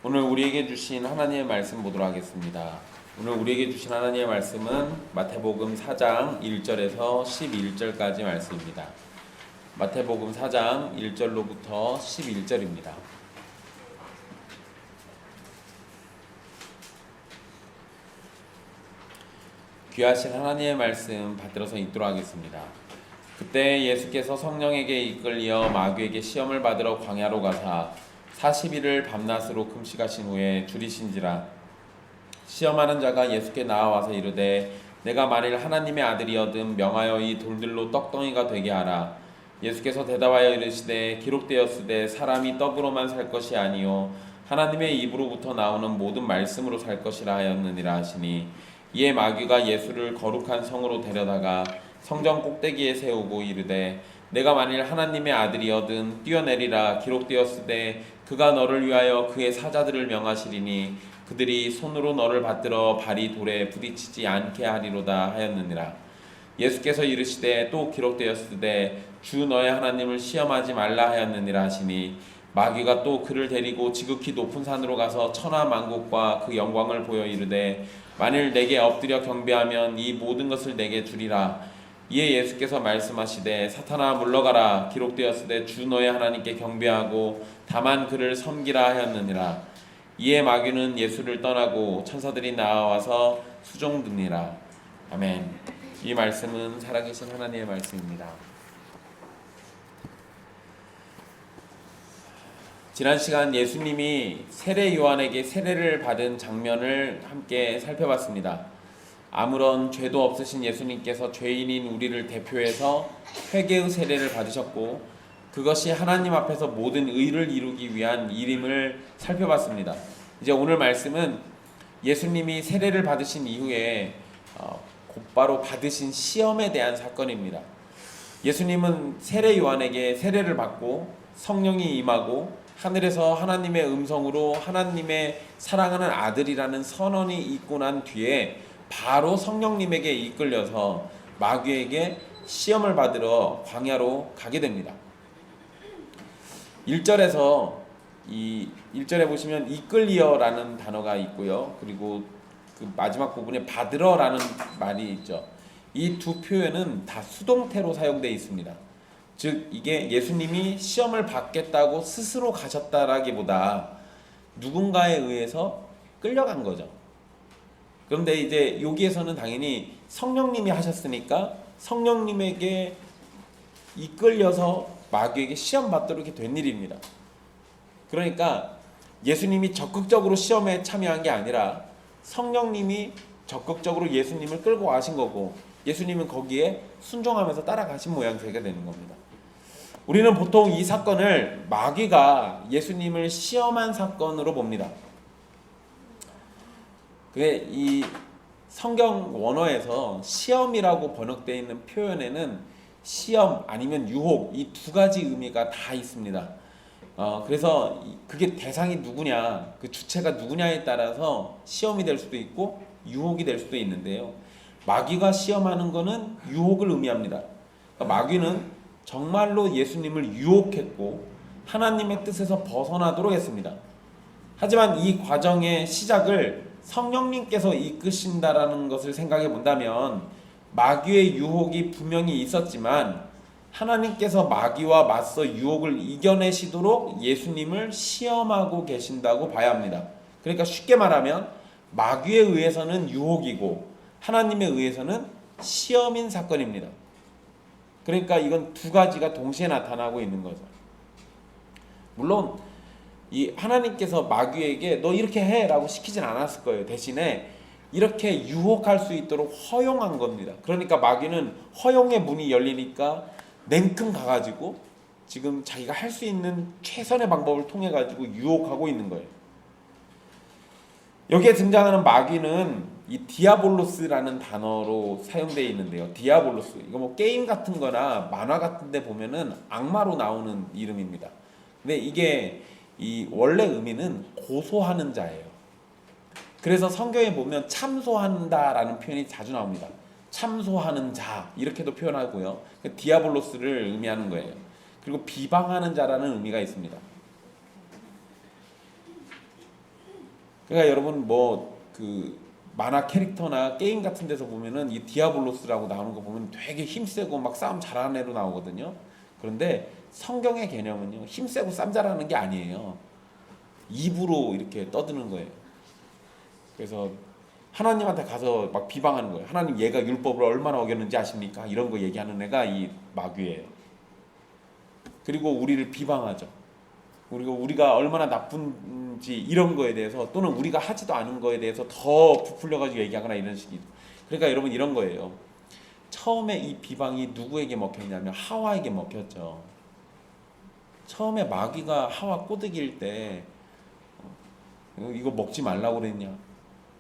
오늘 우리에게 주신 하나님의 말씀 보도록 하겠습니다. 오늘 우리에게 주신 하나님의 말씀은 마태복음 4장 1절에서 11절까지 말씀입니다. 마태복음 4장 1절로부터 11절입니다. 귀하신 하나님의 말씀 받들어서 읽도록 하겠습니다. 그때 예수께서 성령에게 이끌려 마귀에게 시험을 받으러 광야로 가사 40일을 밤낮으로 금식하신 후에 줄이신지라. 시험하는 자가 예수께 나와와서 이르되 내가 만일 하나님의 아들이거든 명하여 이 돌들로 떡덩이가 되게 하라. 예수께서 대답하여 이르시되 기록되었으되 사람이 떡으로만 살 것이 아니요 하나님의 입으로부터 나오는 모든 말씀으로 살 것이라 하였느니라 하시니, 이에 마귀가 예수를 거룩한 성으로 데려다가 성전 꼭대기에 세우고 이르되 내가 만일 하나님의 아들이거든 뛰어내리라. 기록되었으되 그가 너를 위하여 그의 사자들을 명하시리니 그들이 손으로 너를 받들어 발이 돌에 부딪히지 않게 하리로다 하였느니라. 예수께서 이르시되 또 기록되었으되 주 너의 하나님을 시험하지 말라 하였느니라 하시니, 마귀가 또 그를 데리고 지극히 높은 산으로 가서 천하 만국과 그 영광을 보여 이르되 만일 내게 엎드려 경배하면 이 모든 것을 내게 주리라. 이에 예수께서 말씀하시되 사탄아 물러가라. 기록되었으되 주 너의 하나님께 경배하고 다만 그를 섬기라 하였느니라. 이에 마귀는 예수를 떠나고 천사들이 나와서 수종드니라. 아멘. 이 말씀은 살아계신 하나님의 말씀입니다. 지난 시간 예수님이 세례 요한에게 세례를 받은 장면을 함께 살펴봤습니다. 아무런 죄도 없으신 예수님께서 죄인인 우리를 대표해서 회개의 세례를 받으셨고, 그것이 하나님 앞에서 모든 의를 이루기 위한 일임을 살펴봤습니다. 이제 오늘 말씀은 예수님이 세례를 받으신 이후에 곧바로 받으신 시험에 대한 사건입니다. 예수님은 세례 요한에게 세례를 받고 성령이 임하고 하늘에서 하나님의 음성으로 하나님의 사랑하는 아들이라는 선언이 있고 난 뒤에 바로 성령님에게 이끌려서 마귀에게 시험을 받으러 광야로 가게 됩니다. 1절에서 이 1절에 보시면 이끌리어라는 단어가 있고요. 그리고 그 마지막 부분에 받으러라는 말이 있죠. 이 두 표현은 다 수동태로 사용되어 있습니다. 즉 이게 예수님이 시험을 받겠다고 스스로 가셨다라기보다 누군가에 의해서 끌려간 거죠. 그런데 이제 여기에서는 당연히 성령님이 하셨으니까 성령님에게 이끌려서 마귀에게 시험 받도록 이렇게 된 일입니다. 그러니까 예수님이 적극적으로 시험에 참여한 게 아니라 성령님이 적극적으로 예수님을 끌고 가신 거고, 예수님은 거기에 순종하면서 따라가신 모양새가 되는 겁니다. 우리는 보통 이 사건을 마귀가 예수님을 시험한 사건으로 봅니다. 그게 이 성경 원어에서 시험이라고 번역되어 있는 표현에는 시험 아니면 유혹, 이 두 가지 의미가 다 있습니다. 그래서 그게 대상이 누구냐, 그 주체가 누구냐에 따라서 시험이 될 수도 있고 유혹이 될 수도 있는데요. 마귀가 시험하는 거는 유혹을 의미합니다. 그러니까 마귀는 정말로 예수님을 유혹했고 하나님의 뜻에서 벗어나도록 했습니다. 하지만 이 과정의 시작을 성령님께서 이끄신다라는 것을 생각해 본다면 마귀의 유혹이 분명히 있었지만 하나님께서 마귀와 맞서 유혹을 이겨내시도록 예수님을 시험하고 계신다고 봐야 합니다. 그러니까 쉽게 말하면 마귀에 의해서는 유혹이고 하나님에 의해서는 시험인 사건입니다. 그러니까 이건 두 가지가 동시에 나타나고 있는 거죠. 물론 이 하나님께서 마귀에게 너 이렇게 해라고 시키진 않았을 거예요. 대신에 이렇게 유혹할 수 있도록 허용한 겁니다. 그러니까 마귀는 허용의 문이 열리니까 냉큼 가가지고 지금 자기가 할 수 있는 최선의 방법을 통해 가지고 유혹하고 있는 거예요. 여기에 등장하는 마귀는 이 디아볼로스라는 단어로 사용되어 있는데요. 디아볼로스, 이거 뭐 게임 같은 거나 만화 같은 데 보면은 악마로 나오는 이름입니다. 근데 이게 이 원래 의미는 고소하는 자예요. 그래서 성경에 보면 참소한다라는 표현이 자주 나옵니다. 참소하는 자 이렇게도 표현하고요. 디아볼로스를 의미하는 거예요. 그리고 비방하는 자라는 의미가 있습니다. 그러니까 여러분 뭐 그 만화 캐릭터나 게임 같은 데서 보면은 이 디아블로스라고 나오는 거 보면 되게 힘세고 막 싸움 잘하는 애로 나오거든요. 그런데 성경의 개념은요, 힘세고 싸움 잘하는 게 아니에요. 입으로 이렇게 떠드는 거예요. 그래서 하나님한테 가서 막 비방하는 거예요. 하나님, 얘가 율법을 얼마나 어겼는지 아십니까? 이런 거 얘기하는 애가 이 마귀예요. 그리고 우리를 비방하죠. 그리고 우리가 얼마나 나쁜지 이런 거에 대해서, 또는 우리가 하지도 않은 거에 대해서 더 부풀려가지고 얘기하거나 이런 식이. 그러니까 여러분 이런 거예요. 처음에 이 비방이 누구에게 먹혔냐면 하와에게 먹혔죠. 처음에 마귀가 하와 꼬드길 때 이거 먹지 말라고 그랬냐,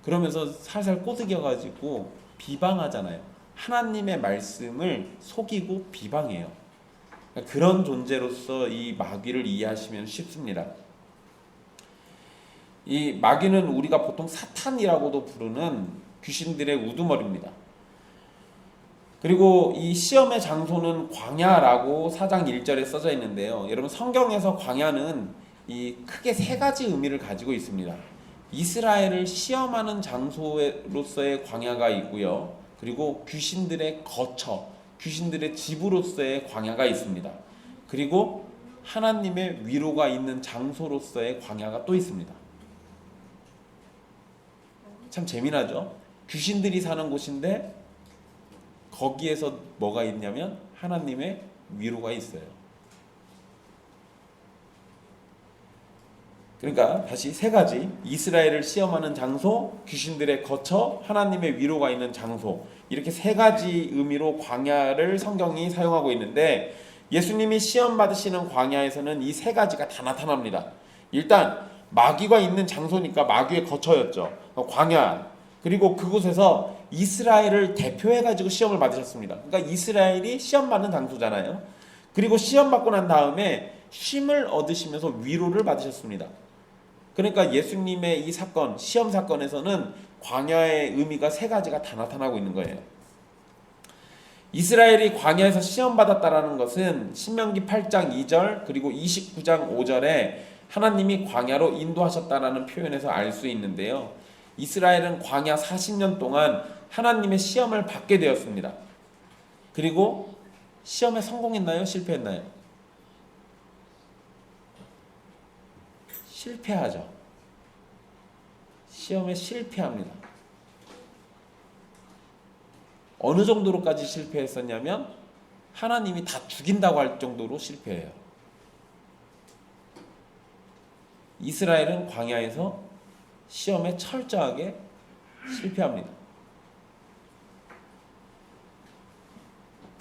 그러면서 살살 꼬드겨가지고 비방하잖아요. 하나님의 말씀을 속이고 비방해요. 그런 존재로서 이 마귀를 이해하시면 쉽습니다. 이 마귀는 우리가 보통 사탄이라고도 부르는 귀신들의 우두머리입니다. 그리고 이 시험의 장소는 광야라고 4장 1절에 써져 있는데요. 여러분 성경에서 광야는 이 크게 세 가지 의미를 가지고 있습니다. 이스라엘을 시험하는 장소로서의 광야가 있고요. 그리고 귀신들의 거처, 귀신들의 집으로서의 광야가 있습니다. 그리고 하나님의 위로가 있는 장소로서의 광야가 또 있습니다. 참 재미나죠? 귀신들이 사는 곳인데 거기에서 뭐가 있냐면 하나님의 위로가 있어요. 그러니까 다시 세 가지, 이스라엘을 시험하는 장소, 귀신들의 거처, 하나님의 위로가 있는 장소, 이렇게 세 가지 의미로 광야를 성경이 사용하고 있는데, 예수님이 시험 받으시는 광야에서는 이 세 가지가 다 나타납니다. 일단 마귀가 있는 장소니까 마귀의 거처였죠. 광야. 그리고 그곳에서 이스라엘을 대표해 가지고 시험을 받으셨습니다. 그러니까 이스라엘이 시험 받는 장소잖아요. 그리고 시험 받고 난 다음에 쉼을 얻으시면서 위로를 받으셨습니다. 그러니까 예수님의 이 사건, 시험 사건에서는 광야의 의미가 세 가지가 다 나타나고 있는 거예요. 이스라엘이 광야에서 시험 받았다라는 것은 신명기 8장 2절 그리고 29장 5절에 하나님이 광야로 인도하셨다라는 표현에서 알 수 있는데요. 이스라엘은 광야 40년 동안 하나님의 시험을 받게 되었습니다. 그리고 시험에 성공했나요? 실패했나요? 실패하죠. 시험에 실패합니다. 어느 정도로까지 실패했었냐면 하나님이 다 죽인다고 할 정도로 실패해요. 이스라엘은 광야에서 시험에 철저하게 실패합니다.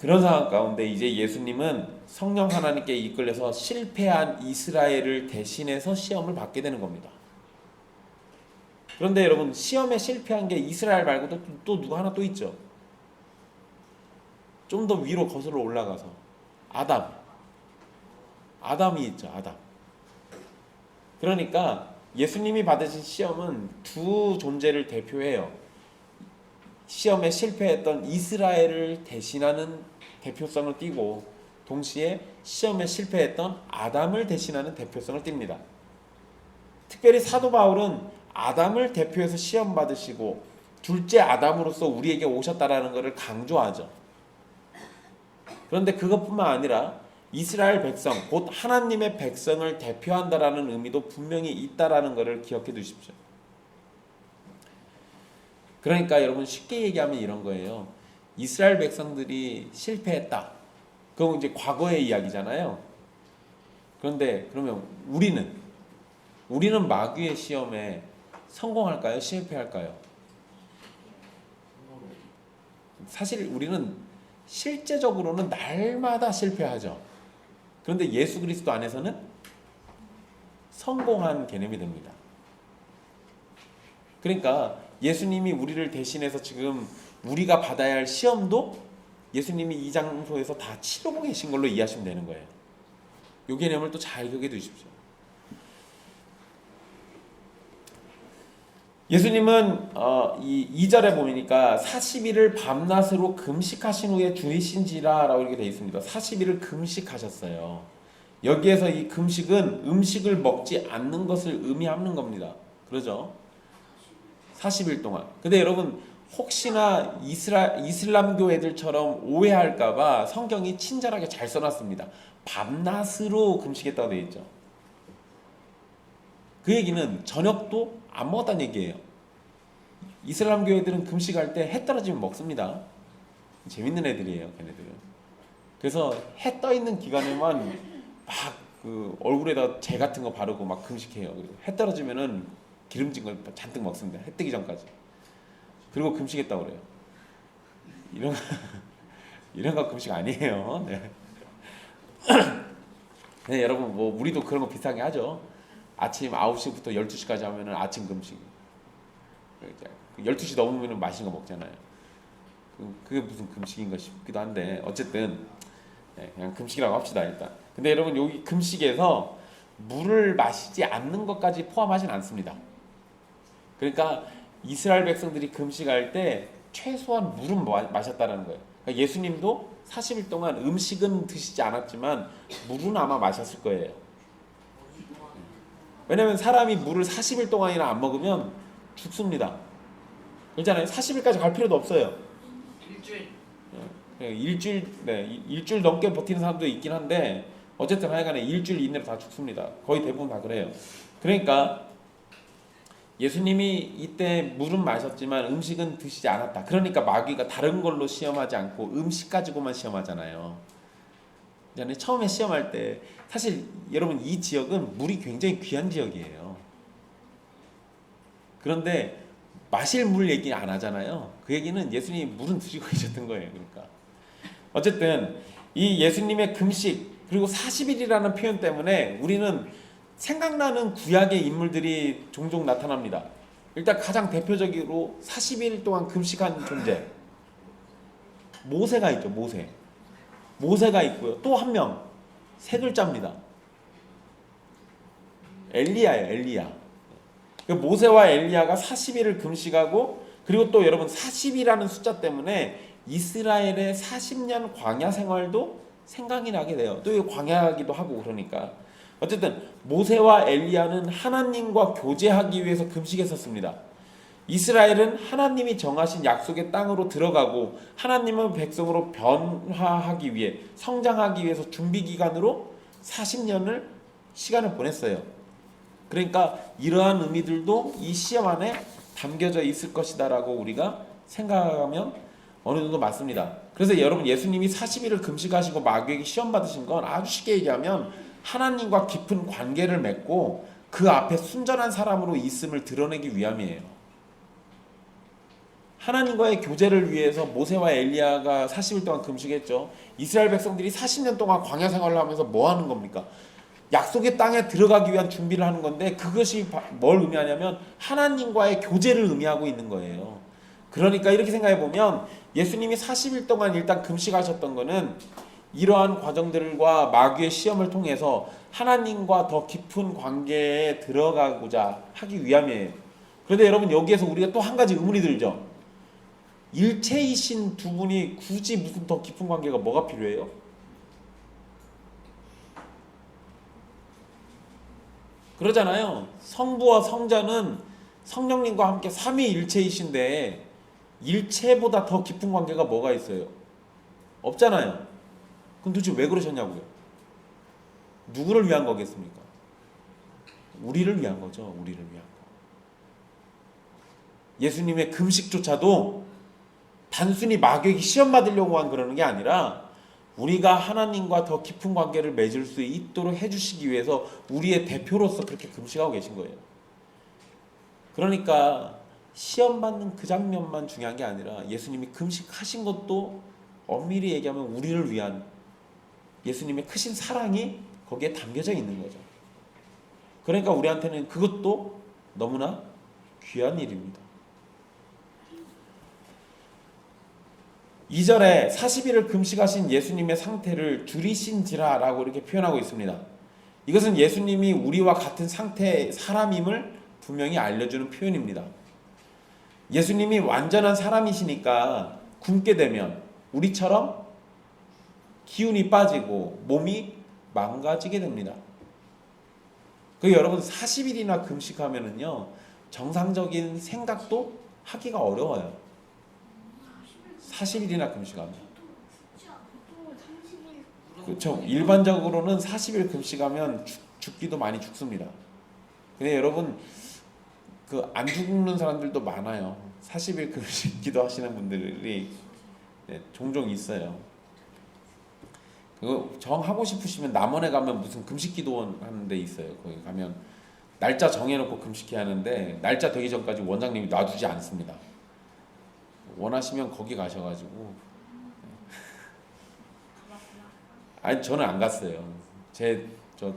그런 상황 가운데 이제 예수님은 성령 하나님께 이끌려서 실패한 이스라엘을 대신해서 시험을 받게 되는 겁니다. 그런데 여러분, 시험에 실패한 게 이스라엘 말고도 또 누가 하나 또 있죠. 좀 더 위로 거슬러 올라가서 아담이 있죠. 아담. 그러니까 예수님이 받으신 시험은 두 존재를 대표해요. 시험에 실패했던 이스라엘을 대신하는 대표성을 띠고, 동시에 시험에 실패했던 아담을 대신하는 대표성을 띱니다. 특별히 사도 바울은 아담을 대표해서 시험 받으시고 둘째 아담으로서 우리에게 오셨다라는 것을 강조하죠. 그런데 그것뿐만 아니라 이스라엘 백성, 곧 하나님의 백성을 대표한다라는 의미도 분명히 있다라는 것을 기억해 두십시오. 그러니까 여러분, 쉽게 얘기하면 이런 거예요. 이스라엘 백성들이 실패했다. 그건 이제 과거의 이야기잖아요. 그런데 그러면 우리는 마귀의 시험에 성공할까요? 실패할까요? 사실 우리는 실제적으로는 날마다 실패하죠. 그런데 예수 그리스도 안에서는 성공한 개념이 됩니다. 그러니까 예수님이 우리를 대신해서 지금 우리가 받아야 할 시험도 예수님이 이 장소에서 다 치르고 계신 걸로 이해하시면 되는 거예요. 이 개념을 또 잘 기억해 두십시오. 예수님은 이 2절에 보니까 40일을 밤낮으로 금식하신 후에 주이신지라 라고 이렇게 되어 있습니다. 40일을 금식하셨어요. 여기에서 이 금식은 음식을 먹지 않는 것을 의미하는 겁니다. 그러죠? 40일 동안. 근데 여러분 혹시나 이슬람교 애들처럼 오해할까봐 성경이 친절하게 잘 써놨습니다. 밤낮으로 금식했다고 되어 있죠. 그 얘기는 저녁도 안 먹었다는 얘기예요. 이슬람교 애들은 금식할 때 해 떨어지면 먹습니다. 재밌는 애들이에요, 걔네들은. 그래서 해 떠 있는 기간에만 막 그 얼굴에다 재 같은 거 바르고 막 금식해요. 그리고 해 떨어지면은 기름진 걸 잔뜩 먹습니다. 해 뜨기 전까지. 그리고 금식했다고 그래요. 이런 거 금식 아니에요. 네. 네, 여러분 뭐 우리도 그런 거 비슷하게 하죠. 아침 9시부터 12시까지 하면은 아침 금식. 12시 넘으면 맛있는 거 먹잖아요. 그게 무슨 금식인가 싶기도 한데 어쨌든 네, 그냥 금식이라고 합시다 일단. 근데 여러분 여기 금식에서 물을 마시지 않는 것까지 포함하진 않습니다. 그러니까 이스라엘 백성들이 금식할 때 최소한 물은 마셨다는 거예요. 그러니까 예수님도 40일 동안 음식은 드시지 않았지만 물은 아마 마셨을 거예요. 왜냐면 사람이 물을 40일 동안이나 안 먹으면 죽습니다. 그렇잖아요. 40일까지 갈 필요도 없어요. 일주일 넘게 버티는 사람도 있긴 한데 어쨌든 하여간에 일주일 이내로 다 죽습니다. 거의 대부분 다 그래요. 그러니까 예수님이 이때 물은 마셨지만 음식은 드시지 않았다. 그러니까 마귀가 다른 걸로 시험하지 않고 음식 가지고만 시험하잖아요. 처음에 시험할 때 사실 여러분 이 지역은 물이 굉장히 귀한 지역이에요. 그런데 마실 물 얘기 안 하잖아요. 그 얘기는 예수님이 물은 드시고 계셨던 거예요. 그러니까 어쨌든 이 예수님의 금식 그리고 40일이라는 표현 때문에 우리는 생각나는 구약의 인물들이 종종 나타납니다. 일단 가장 대표적으로 40일 동안 금식한 존재 모세가 있죠. 모세가 있고요. 또 한 명 세 글자입니다. 엘리야예요. 엘리야. 모세와 엘리야가 40일을 금식하고 그리고 또 여러분 40이라는 숫자 때문에 이스라엘의 40년 광야 생활도 생각이 나게 돼요. 또 이거 광야기도 하고 그러니까 어쨌든 모세와 엘리야는 하나님과 교제하기 위해서 금식했었습니다. 이스라엘은 하나님이 정하신 약속의 땅으로 들어가고 하나님은 백성으로 변화하기 위해 성장하기 위해서 준비 기간으로 40년을 시간을 보냈어요. 그러니까 이러한 의미들도 이 시험 안에 담겨져 있을 것이다라고 우리가 생각하면 어느 정도 맞습니다. 그래서 여러분 예수님이 40일을 금식하시고 마귀에게 시험 받으신 건 아주 쉽게 얘기하면 하나님과 깊은 관계를 맺고 그 앞에 순전한 사람으로 있음을 드러내기 위함이에요. 하나님과의 교제를 위해서 모세와 엘리야가 40일 동안 금식했죠. 이스라엘 백성들이 40년 동안 광야 생활을 하면서 뭐 하는 겁니까? 약속의 땅에 들어가기 위한 준비를 하는 건데 그것이 뭘 의미하냐면 하나님과의 교제를 의미하고 있는 거예요. 그러니까 이렇게 생각해 보면 예수님이 40일 동안 일단 금식하셨던 거는 이러한 과정들과 마귀의 시험을 통해서 하나님과 더 깊은 관계에 들어가고자 하기 위함이에요. 그런데 여러분 여기에서 우리가 또 한 가지 의문이 들죠. 일체이신 두 분이 굳이 무슨 더 깊은 관계가 뭐가 필요해요? 그러잖아요. 성부와 성자는 성령님과 함께 삼위일체이신데 일체보다 더 깊은 관계가 뭐가 있어요? 없잖아요. 그럼 도대체 왜 그러셨냐고요? 누구를 위한 거겠습니까? 우리를 위한 거죠. 우리를 위한 거. 예수님의 금식조차도 단순히 마귀에게 시험 받으려고 한 그러는 게 아니라 우리가 하나님과 더 깊은 관계를 맺을 수 있도록 해주시기 위해서 우리의 대표로서 그렇게 금식하고 계신 거예요. 그러니까 시험 받는 그 장면만 중요한 게 아니라 예수님이 금식하신 것도 엄밀히 얘기하면 우리를 위한 예수님의 크신 사랑이 거기에 담겨져 있는 거죠. 그러니까 우리한테는 그것도 너무나 귀한 일입니다. 2절에 40일을 금식하신 예수님의 상태를 줄이신지라라고 이렇게 표현하고 있습니다. 이것은 예수님이 우리와 같은 상태의 사람임을 분명히 알려주는 표현입니다. 예수님이 완전한 사람이시니까 굶게 되면 우리처럼 기운이 빠지고 몸이 망가지게 됩니다. 그 여러분 40일이나 금식하면은요 정상적인 생각도 하기가 어려워요. 40일이나 금식하면. 그렇죠. 일반적으로는 40일 금식하면 죽기도 많이 죽습니다. 근데 여러분 그 안 죽는 사람들도 많아요. 40일 금식 기도하시는 분들이 종종 있어요. 그거 정하고 싶으시면 남원에 가면 무슨 금식 기도원 하는 데 있어요. 거기 가면 날짜 정해놓고 금식해야 하는데 날짜 되기 전까지 원장님이 놔두지 않습니다. 원하시면 거기 가셔가지고. 아니 저는 안 갔어요. 저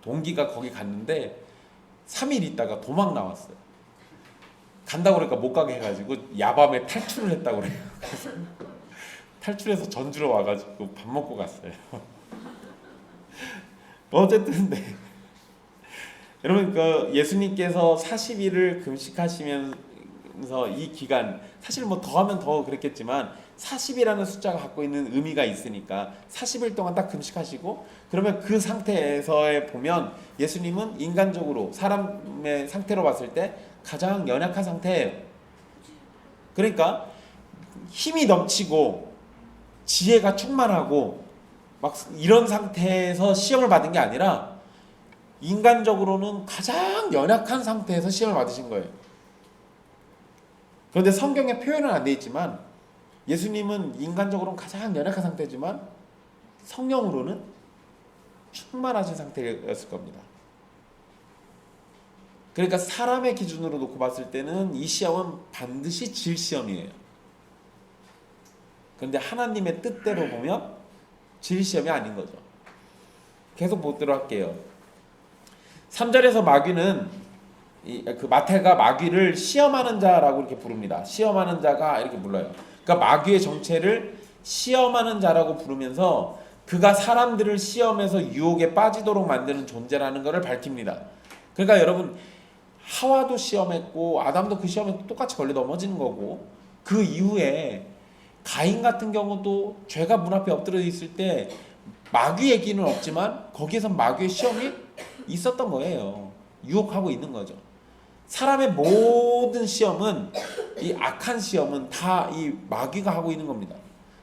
동기가 거기 갔는데 3일 있다가 도망 나왔어요. 간다고 그러니까 못 가게 해가지고 야밤에 탈출을 했다고 그래요. 탈출해서 전주로 와가지고 밥 먹고 갔어요. 어쨌든 네. 여러분 그 예수님께서 40일을 금식하시면서 이 기간 사실 뭐 더하면 더 그랬겠지만 40이라는 숫자가 갖고 있는 의미가 있으니까 40일 동안 딱 금식하시고 그러면 그 상태에서 보면 예수님은 인간적으로 사람의 상태로 봤을 때 가장 연약한 상태예요. 그러니까 힘이 넘치고 지혜가 충만하고 막 이런 상태에서 시험을 받은 게 아니라 인간적으로는 가장 연약한 상태에서 시험을 받으신 거예요. 그런데 성경에 표현은 안 돼 있지만 예수님은 인간적으로는 가장 연약한 상태지만 성령으로는 충만하신 상태였을 겁니다. 그러니까 사람의 기준으로 놓고 봤을 때는 이 시험은 반드시 질 시험이에요. 그런데 하나님의 뜻대로 보면 질 시험이 아닌 거죠. 계속 보도록 할게요. 3절에서 마귀는 그 마태가 마귀를 시험하는 자라고 이렇게 부릅니다. 시험하는 자가 이렇게 불러요. 그러니까 마귀의 정체를 시험하는 자라고 부르면서 그가 사람들을 시험해서 유혹에 빠지도록 만드는 존재라는 것을 밝힙니다. 그러니까 여러분 하와도 시험했고 아담도 그 시험에 똑같이 걸려 넘어지는 거고 그 이후에 가인 같은 경우도 죄가 문 앞에 엎드려 있을 때 마귀 얘기는 없지만 거기에서 마귀의 시험이 있었던 거예요. 유혹하고 있는 거죠. 사람의 모든 시험은 이 악한 시험은 다 이 마귀가 하고 있는 겁니다.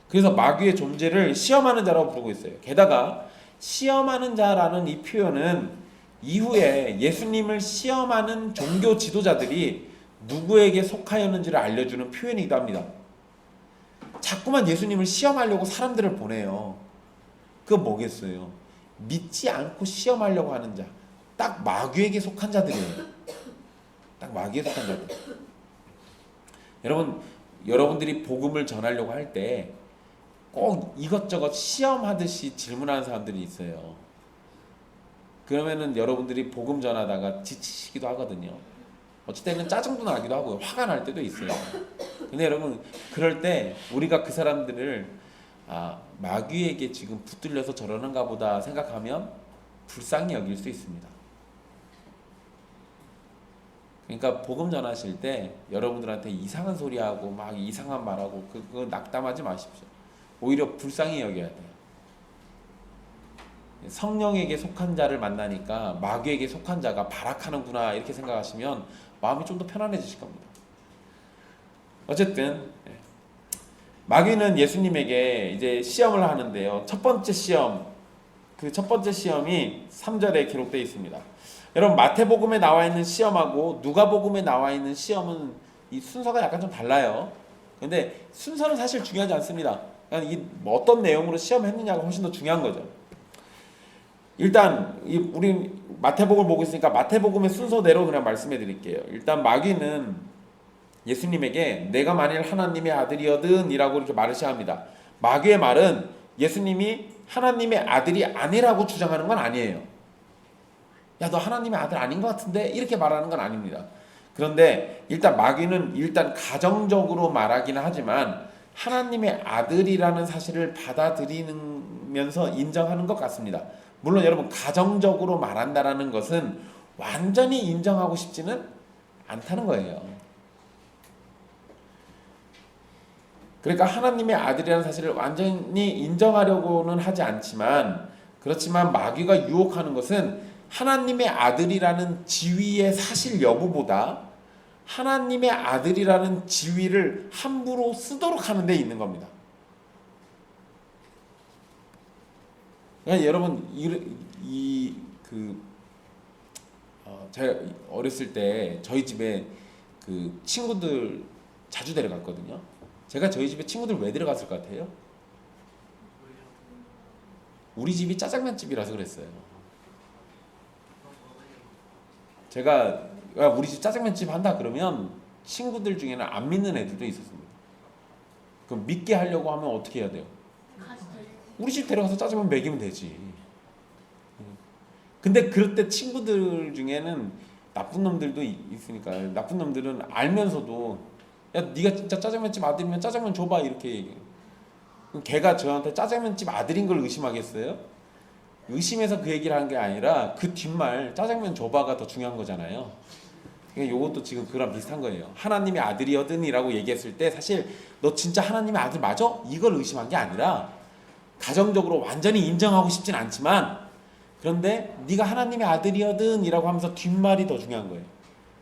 그래서 마귀의 존재를 시험하는 자라고 부르고 있어요. 게다가 시험하는 자라는 이 표현은 이후에 예수님을 시험하는 종교 지도자들이 누구에게 속하였는지를 알려주는 표현이기도 합니다. 자꾸만 예수님을 시험하려고 사람들을 보내요. 그건 뭐겠어요? 믿지 않고 시험하려고 하는 자. 딱 마귀에게 속한 자들이에요. 딱 마귀에 속한 자들. 여러분들이 복음을 전하려고 할 때 꼭 이것저것 시험하듯이 질문하는 사람들이 있어요. 그러면은 여러분들이 복음 전하다가 지치시기도 하거든요. 어찌 때는 짜증도 나기도 하고요. 화가 날 때도 있어요. 근데 여러분 그럴 때 우리가 그 사람들을 마귀에게 지금 붙들려서 저러는가 보다 생각하면 불쌍히 여길 수 있습니다. 그러니까 복음 전하실 때 여러분들한테 이상한 소리하고 막 이상한 말하고 그거 낙담하지 마십시오. 오히려 불쌍히 여겨야 돼요. 성령에게 속한 자를 만나니까 마귀에게 속한 자가 발악하는구나 이렇게 생각하시면 마음이 좀 더 편안해지실 겁니다. 어쨌든 마귀는 예수님에게 이제 시험을 하는데요. 첫 번째 시험, 그 첫 번째 시험이 3절에 기록되어 있습니다. 여러분 마태복음에 나와 있는 시험하고 누가복음에 나와 있는 시험은 이 순서가 약간 좀 달라요. 근데 순서는 사실 중요하지 않습니다. 그냥 이 어떤 내용으로 시험했느냐가 훨씬 더 중요한 거죠. 일단 우리 마태복음을 보고 있으니까 마태복음의 순서대로 그냥 말씀해 드릴게요. 일단 마귀는 예수님에게 내가 만일 하나님의 아들이거든 이라고 이렇게 말을 시작합니다. 마귀의 말은 예수님이 하나님의 아들이 아니라고 주장하는 건 아니에요. 야, 너 하나님의 아들 아닌 것 같은데? 이렇게 말하는 건 아닙니다. 그런데 일단 마귀는 가정적으로 말하기는 하지만 하나님의 아들이라는 사실을 받아들이면서 인정하는 것 같습니다. 물론 여러분 가정적으로 말한다라는 것은 완전히 인정하고 싶지는 않다는 거예요. 그러니까 하나님의 아들이라는 사실을 완전히 인정하려고는 하지 않지만 그렇지만 마귀가 유혹하는 것은 하나님의 아들이라는 지위의 사실 여부보다 하나님의 아들이라는 지위를 함부로 쓰도록 하는 데 있는 겁니다. 그러니까 여러분 제가 어렸을 때 저희 집에 그 친구들 자주 데려갔거든요. 제가 저희 집에 친구들 왜 데려갔을 것 같아요? 우리 집이 짜장면 집이라서 그랬어요. 제가 우리 집 짜장면 집 한다 그러면 친구들 중에는 안 믿는 애들도 있었습니다. 그럼 믿게 하려고 하면 어떻게 해야 돼요? 우리 집 데려가서 짜장면 먹이면 되지. 근데 그럴 때 친구들 중에는 나쁜 놈들도 있으니까, 나쁜 놈들은 알면서도 야 네가 진짜 짜장면집 아들이면 짜장면 줘봐 이렇게 얘기해요. 그럼 걔가 저한테 짜장면집 아들인 걸 의심하겠어요? 의심해서 그 얘기를 하는 게 아니라 그 뒷말 짜장면 줘봐가 더 중요한 거잖아요. 그러니까 이것도 지금 그거랑 비슷한 거예요. 하나님의 아들이거든이라고 얘기했을 때 사실 너 진짜 하나님의 아들 맞아? 이걸 의심한 게 아니라 가정적으로 완전히 인정하고 싶진 않지만 그런데 네가 하나님의 아들이거든이라고 하면서 뒷말이 더 중요한 거예요.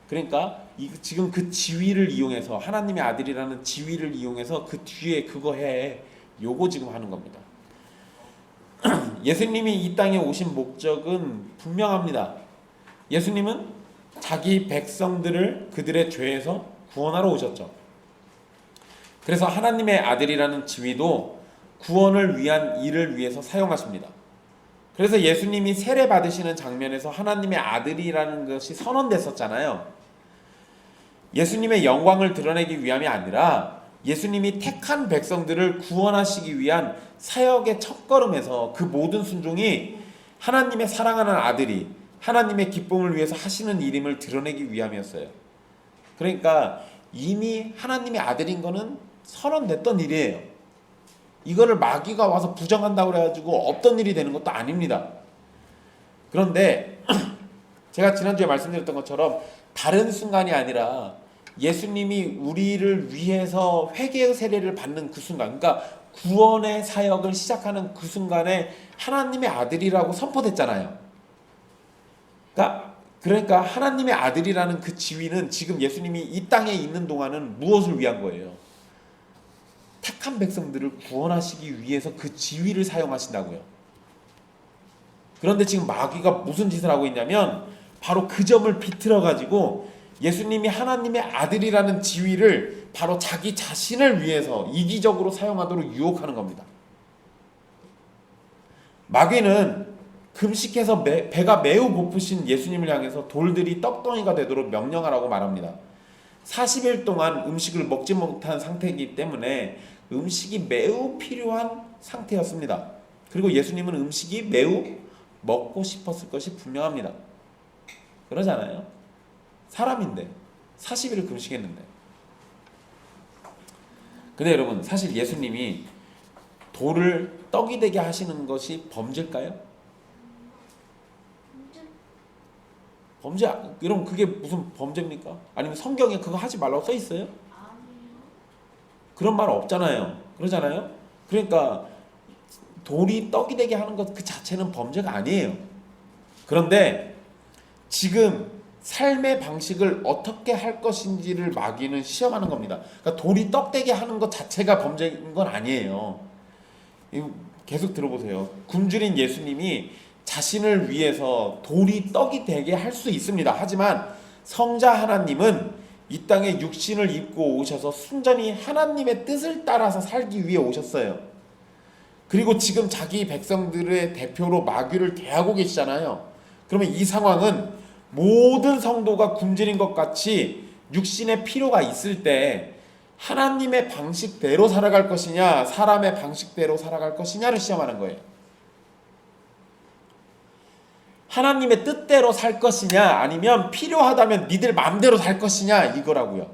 그러니까 지금 그 지위를 이용해서 하나님의 아들이라는 지위를 이용해서 그 뒤에 그거 해. 요거 지금 하는 겁니다. 예수님이 이 땅에 오신 목적은 분명합니다. 예수님은 자기 백성들을 그들의 죄에서 구원하러 오셨죠. 그래서 하나님의 아들이라는 지위도 구원을 위한 일을 위해서 사용하십니다. 그래서 예수님이 세례 받으시는 장면에서 하나님의 아들이라는 것이 선언됐었잖아요. 예수님의 영광을 드러내기 위함이 아니라 예수님이 택한 백성들을 구원하시기 위한 사역의 첫걸음에서 그 모든 순종이 하나님의 사랑하는 아들이 하나님의 기쁨을 위해서 하시는 일임을 드러내기 위함이었어요. 그러니까 이미 하나님의 아들인 거는 선언됐던 일이에요. 이거를 마귀가 와서 부정한다고 그래가지고 없던 일이 되는 것도 아닙니다. 그런데 제가 지난주에 말씀드렸던 것처럼 다른 순간이 아니라 예수님이 우리를 위해서 회개의 세례를 받는 그 순간, 그러니까 구원의 사역을 시작하는 그 순간에 하나님의 아들이라고 선포됐잖아요. 그러니까 하나님의 아들이라는 그 지위는 지금 예수님이 이 땅에 있는 동안은 무엇을 위한 거예요? 택한 백성들을 구원하시기 위해서 그 지위를 사용하신다고요. 그런데 지금 마귀가 무슨 짓을 하고 있냐면 바로 그 점을 비틀어 가지고 예수님이 하나님의 아들이라는 지위를 바로 자기 자신을 위해서 이기적으로 사용하도록 유혹하는 겁니다. 마귀는 금식해서 배가 매우 고프신 예수님을 향해서 돌들이 떡덩이가 되도록 명령하라고 말합니다. 40일 동안 음식을 먹지 못한 상태이기 때문에 음식이 매우 필요한 상태였습니다. 그리고 예수님은 음식이 매우 먹고 싶었을 것이 분명합니다. 그러잖아요. 사람인데 40일을 금식했는데. 근데 여러분 사실 예수님이 돌을 떡이 되게 하시는 것이 범죄일까요? 범죄, 여러분 그게 무슨 범죄입니까? 아니면 성경에 그거 하지 말라고 써 있어요? 그런 말 없잖아요. 그러잖아요. 그러니까 돌이 떡이 되게 하는 것 그 자체는 범죄가 아니에요. 그런데 지금 삶의 방식을 어떻게 할 것인지를 마귀는 시험하는 겁니다. 그러니까 돌이 떡 되게 하는 것 자체가 범죄인 건 아니에요. 계속 들어보세요. 굶주린 예수님이 자신을 위해서 돌이 떡이 되게 할 수 있습니다. 하지만 성자 하나님은 이 땅에 육신을 입고 오셔서 순전히 하나님의 뜻을 따라서 살기 위해 오셨어요. 그리고 지금 자기 백성들의 대표로 마귀를 대하고 계시잖아요. 그러면 이 상황은 모든 성도가 굶주린 것 같이 육신의 필요가 있을 때 하나님의 방식대로 살아갈 것이냐 사람의 방식대로 살아갈 것이냐를 시험하는 거예요. 하나님의 뜻대로 살 것이냐 아니면 필요하다면 니들 마음대로 살 것이냐 이거라고요.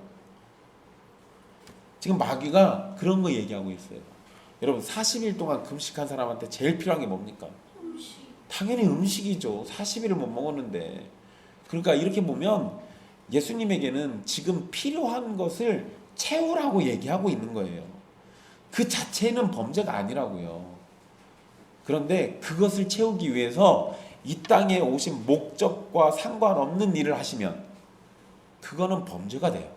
지금 마귀가 그런 거 얘기하고 있어요. 여러분 40일 동안 금식한 사람한테 제일 필요한 게 뭡니까? 당연히 음식이죠. 40일을 못 먹었는데. 그러니까 이렇게 보면 예수님에게는 지금 필요한 것을 채우라고 얘기하고 있는 거예요. 그 자체는 범죄가 아니라고요. 그런데 그것을 채우기 위해서 이 땅에 오신 목적과 상관없는 일을 하시면 그거는 범죄가 돼요.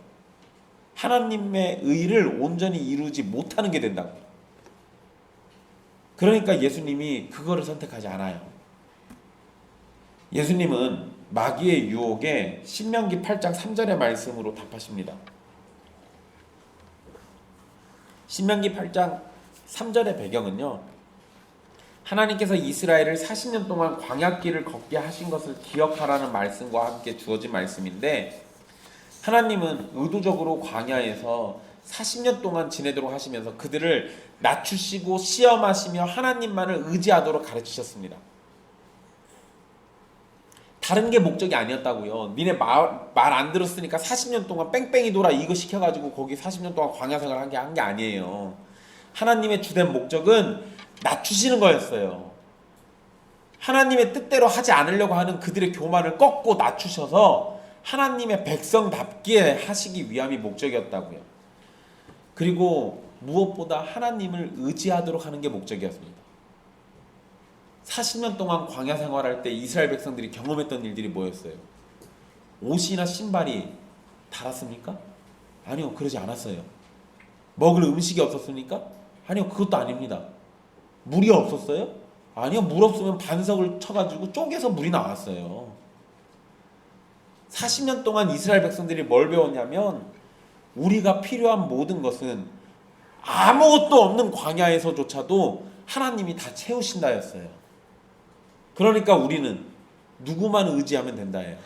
하나님의 의를 온전히 이루지 못하는 게 된다고요. 그러니까 예수님이 그거를 선택하지 않아요. 예수님은 마귀의 유혹에 신명기 8장 3절의 말씀으로 답하십니다. 신명기 8장 3절의 배경은요, 하나님께서 이스라엘을 40년 동안 광야길을 걷게 하신 것을 기억하라는 말씀과 함께 주어진 말씀인데, 하나님은 의도적으로 광야에서 40년 동안 지내도록 하시면서 그들을 낮추시고 시험하시며 하나님만을 의지하도록 가르치셨습니다. 다른 게 목적이 아니었다고요. 니네 말 안 들었으니까 40년 동안 뺑뺑이 돌아 이거 시켜가지고 거기 40년 동안 광야 생활 한 게 아니에요. 하나님의 주된 목적은 낮추시는 거였어요. 하나님의 뜻대로 하지 않으려고 하는 그들의 교만을 꺾고 낮추셔서 하나님의 백성답게 하시기 위함이 목적이었다고요. 그리고 무엇보다 하나님을 의지하도록 하는 게 목적이었습니다. 40년 동안 광야 생활할 때 이스라엘 백성들이 경험했던 일들이 뭐였어요? 옷이나 신발이 닳았습니까? 아니요, 그러지 않았어요. 먹을 음식이 없었습니까? 아니요, 그것도 아닙니다. 물이 없었어요? 아니요, 물 없으면 반석을 쳐가지고 쪼개서 물이 나왔어요. 40년 동안 이스라엘 백성들이 뭘 배웠냐면, 우리가 필요한 모든 것은 아무것도 없는 광야에서조차도 하나님이 다 채우신다였어요. 그러니까 우리는 누구만 의지하면 된다예요.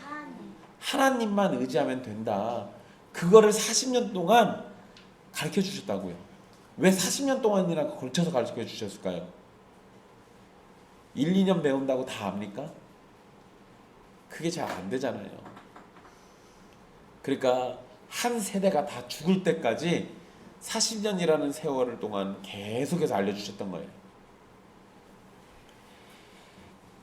하나님만 의지하면 된다. 그거를 40년 동안 가르쳐 주셨다고요. 왜 40년 동안이나 걸쳐서 가르쳐 주셨을까요? 1, 2년 배운다고 다 압니까? 그게 잘 안 되잖아요. 그러니까 한 세대가 다 죽을 때까지 40년이라는 세월을 동안 계속해서 알려주셨던 거예요.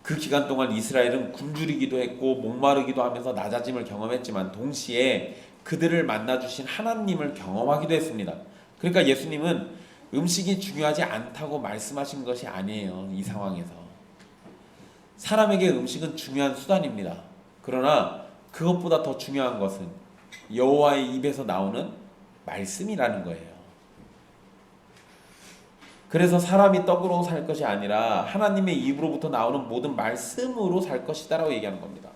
그 기간 동안 이스라엘은 굶주리기도 했고 목마르기도 하면서 낮아짐을 경험했지만 동시에 그들을 만나주신 하나님을 경험하기도 했습니다. 그러니까 예수님은 음식이 중요하지 않다고 말씀하신 것이 아니에요. 이 상황에서 사람에게 음식은 중요한 수단입니다. 그러나 그것보다 더 중요한 것은 여호와의 입에서 나오는 말씀이라는 거예요. 그래서 사람이 떡으로 살 것이 아니라 하나님의 입으로부터 나오는 모든 말씀으로 살 것이다 라고 얘기하는 겁니다.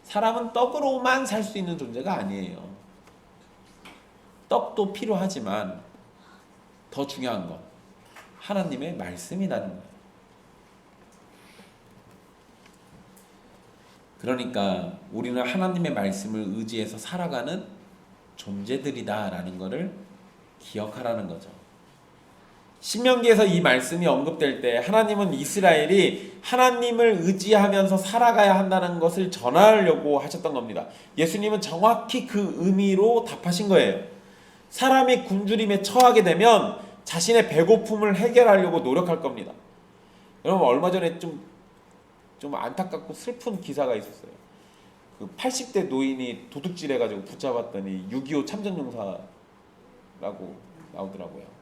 사람은 떡으로만 살 수 있는 존재가 아니에요. 떡도 필요하지만 더 중요한 건 하나님의 말씀이라는 거예요. 그러니까 우리는 하나님의 말씀을 의지해서 살아가는 존재들이다라는 것을 기억하라는 거죠. 신명기에서 이 말씀이 언급될 때 하나님은 이스라엘이 하나님을 의지하면서 살아가야 한다는 것을 전하려고 하셨던 겁니다. 예수님은 정확히 그 의미로 답하신 거예요. 사람이 굶주림에 처하게 되면 자신의 배고픔을 해결하려고 노력할 겁니다. 여러분 얼마 전에 좀 안타깝고 슬픈 기사가 있었어요. 그 80대 노인이 도둑질 해가지고 붙잡았더니 6.25 참전용사라고 나오더라고요.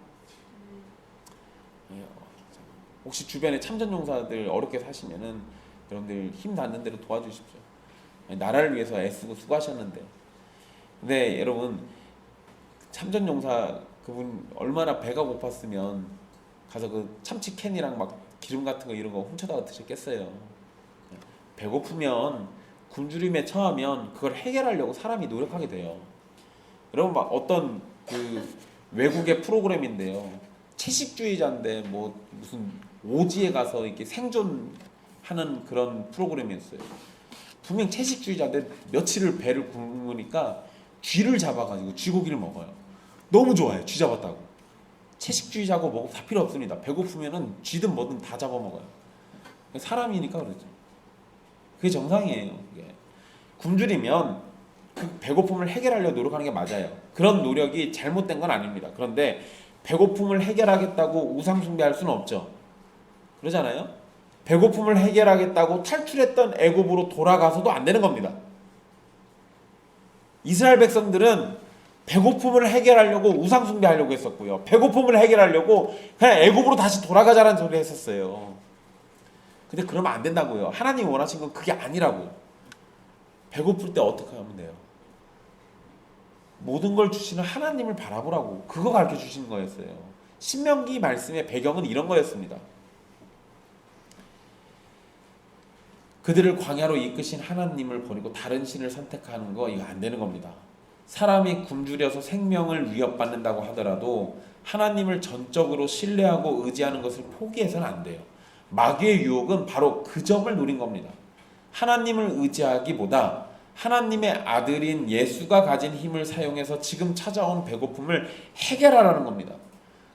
혹시 주변에 참전용사들 어렵게 사시면은 여러분들 힘 닿는 대로 도와주십시오. 나라를 위해서 애쓰고 수고하셨는데. 근데 여러분 참전용사 그분 얼마나 배가 고팠으면 가서 그 참치 캔이랑 막 기름 같은 거 이런 거 훔쳐다가 드셨겠어요. 배고프면 굶주림에 처하면 그걸 해결하려고 사람이 노력하게 돼요. 여러분 막 어떤 그 외국의 프로그램인데요. 채식주의자인데 뭐 무슨 오지에 가서 이렇게 생존하는 그런 프로그램이었어요. 분명 채식주의자인데 며칠을 배를 굶으니까 쥐를 잡아가지고 쥐고기를 먹어요. 너무 좋아요. 쥐 잡았다고. 채식주의자고 뭐고 다 필요 없습니다. 배고프면은 쥐든 뭐든 다 잡아먹어요. 사람이니까 그러죠. 그게 정상이에요. 그게. 굶주리면 그 배고픔을 해결하려고 노력하는 게 맞아요. 그런 노력이 잘못된 건 아닙니다. 그런데 배고픔을 해결하겠다고 우상 숭배할 수는 없죠. 그러잖아요. 배고픔을 해결하겠다고 탈출했던 애굽으로 돌아가서도 안 되는 겁니다. 이스라엘 백성들은 배고픔을 해결하려고 우상 숭배하려고 했었고요. 배고픔을 해결하려고 그냥 애굽으로 다시 돌아가자라는 소리 했었어요. 근데 그러면 안 된다고요. 하나님이 원하신 건 그게 아니라고요. 배고플 때 어떻게 하면 돼요? 모든 걸 주시는 하나님을 바라보라고 그거 가르쳐 주신 거였어요. 신명기 말씀의 배경은 이런 거였습니다. 그들을 광야로 이끄신 하나님을 버리고 다른 신을 선택하는 거 이거 안 되는 겁니다. 사람이 굶주려서 생명을 위협받는다고 하더라도 하나님을 전적으로 신뢰하고 의지하는 것을 포기해서는 안 돼요. 마귀의 유혹은 바로 그 점을 노린 겁니다. 하나님을 의지하기보다 하나님의 아들인 예수가 가진 힘을 사용해서 지금 찾아온 배고픔을 해결하라는 겁니다.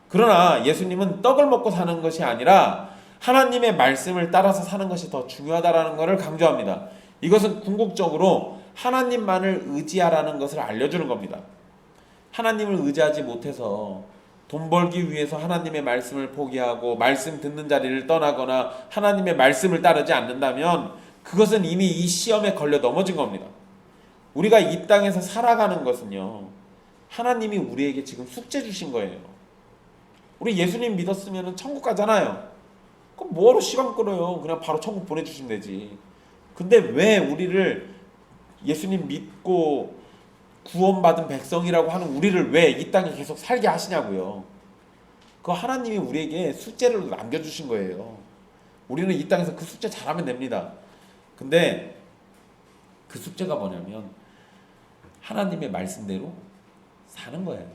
그러나 예수님은 떡을 먹고 사는 것이 아니라 하나님의 말씀을 따라서 사는 것이 더 중요하다라는 것을 강조합니다. 이것은 궁극적으로 하나님만을 의지하라는 것을 알려주는 겁니다. 하나님을 의지하지 못해서 돈 벌기 위해서 하나님의 말씀을 포기하고 말씀 듣는 자리를 떠나거나 하나님의 말씀을 따르지 않는다면 그것은 이미 이 시험에 걸려 넘어진 겁니다. 우리가 이 땅에서 살아가는 것은요, 하나님이 우리에게 지금 숙제 주신 거예요. 우리 예수님 믿었으면 천국 가잖아요. 그럼 뭐하러 시간 끌어요? 그냥 바로 천국 보내주시면 되지. 근데 왜 우리를 예수님 믿고 구원받은 백성이라고 하는 우리를 왜 이 땅에 계속 살게 하시냐고요. 그 하나님이 우리에게 숙제를 남겨주신 거예요. 우리는 이 땅에서 그 숙제 잘하면 됩니다. 근데 그 숙제가 뭐냐면 하나님의 말씀대로 사는 거예요.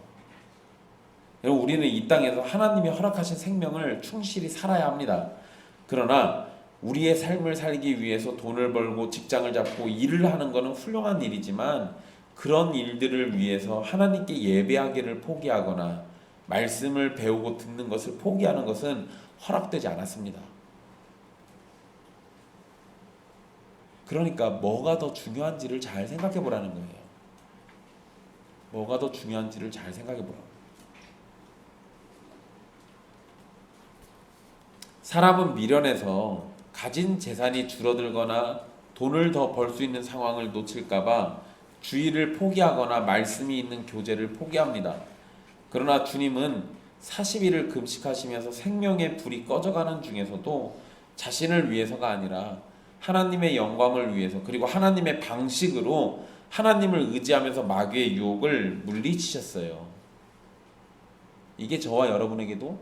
여러분, 우리는 이 땅에서 하나님이 허락하신 생명을 충실히 살아야 합니다. 그러나 우리의 삶을 살기 위해서 돈을 벌고 직장을 잡고 일을 하는 것은 훌륭한 일이지만 그런 일들을 위해서 하나님께 예배하기를 포기하거나 말씀을 배우고 듣는 것을 포기하는 것은 허락되지 않았습니다. 그러니까 뭐가 더 중요한지를 잘 생각해 보라는 거예요. 뭐가 더 중요한지를 잘 생각해 보라고. 사람은 미련해서 가진 재산이 줄어들거나 돈을 더 벌 수 있는 상황을 놓칠까봐 주의를 포기하거나 말씀이 있는 교제를 포기합니다. 그러나 주님은 40일을 금식하시면서 생명의 불이 꺼져가는 중에서도 자신을 위해서가 아니라 하나님의 영광을 위해서 그리고 하나님의 방식으로 하나님을 의지하면서 마귀의 유혹을 물리치셨어요. 이게 저와 여러분에게도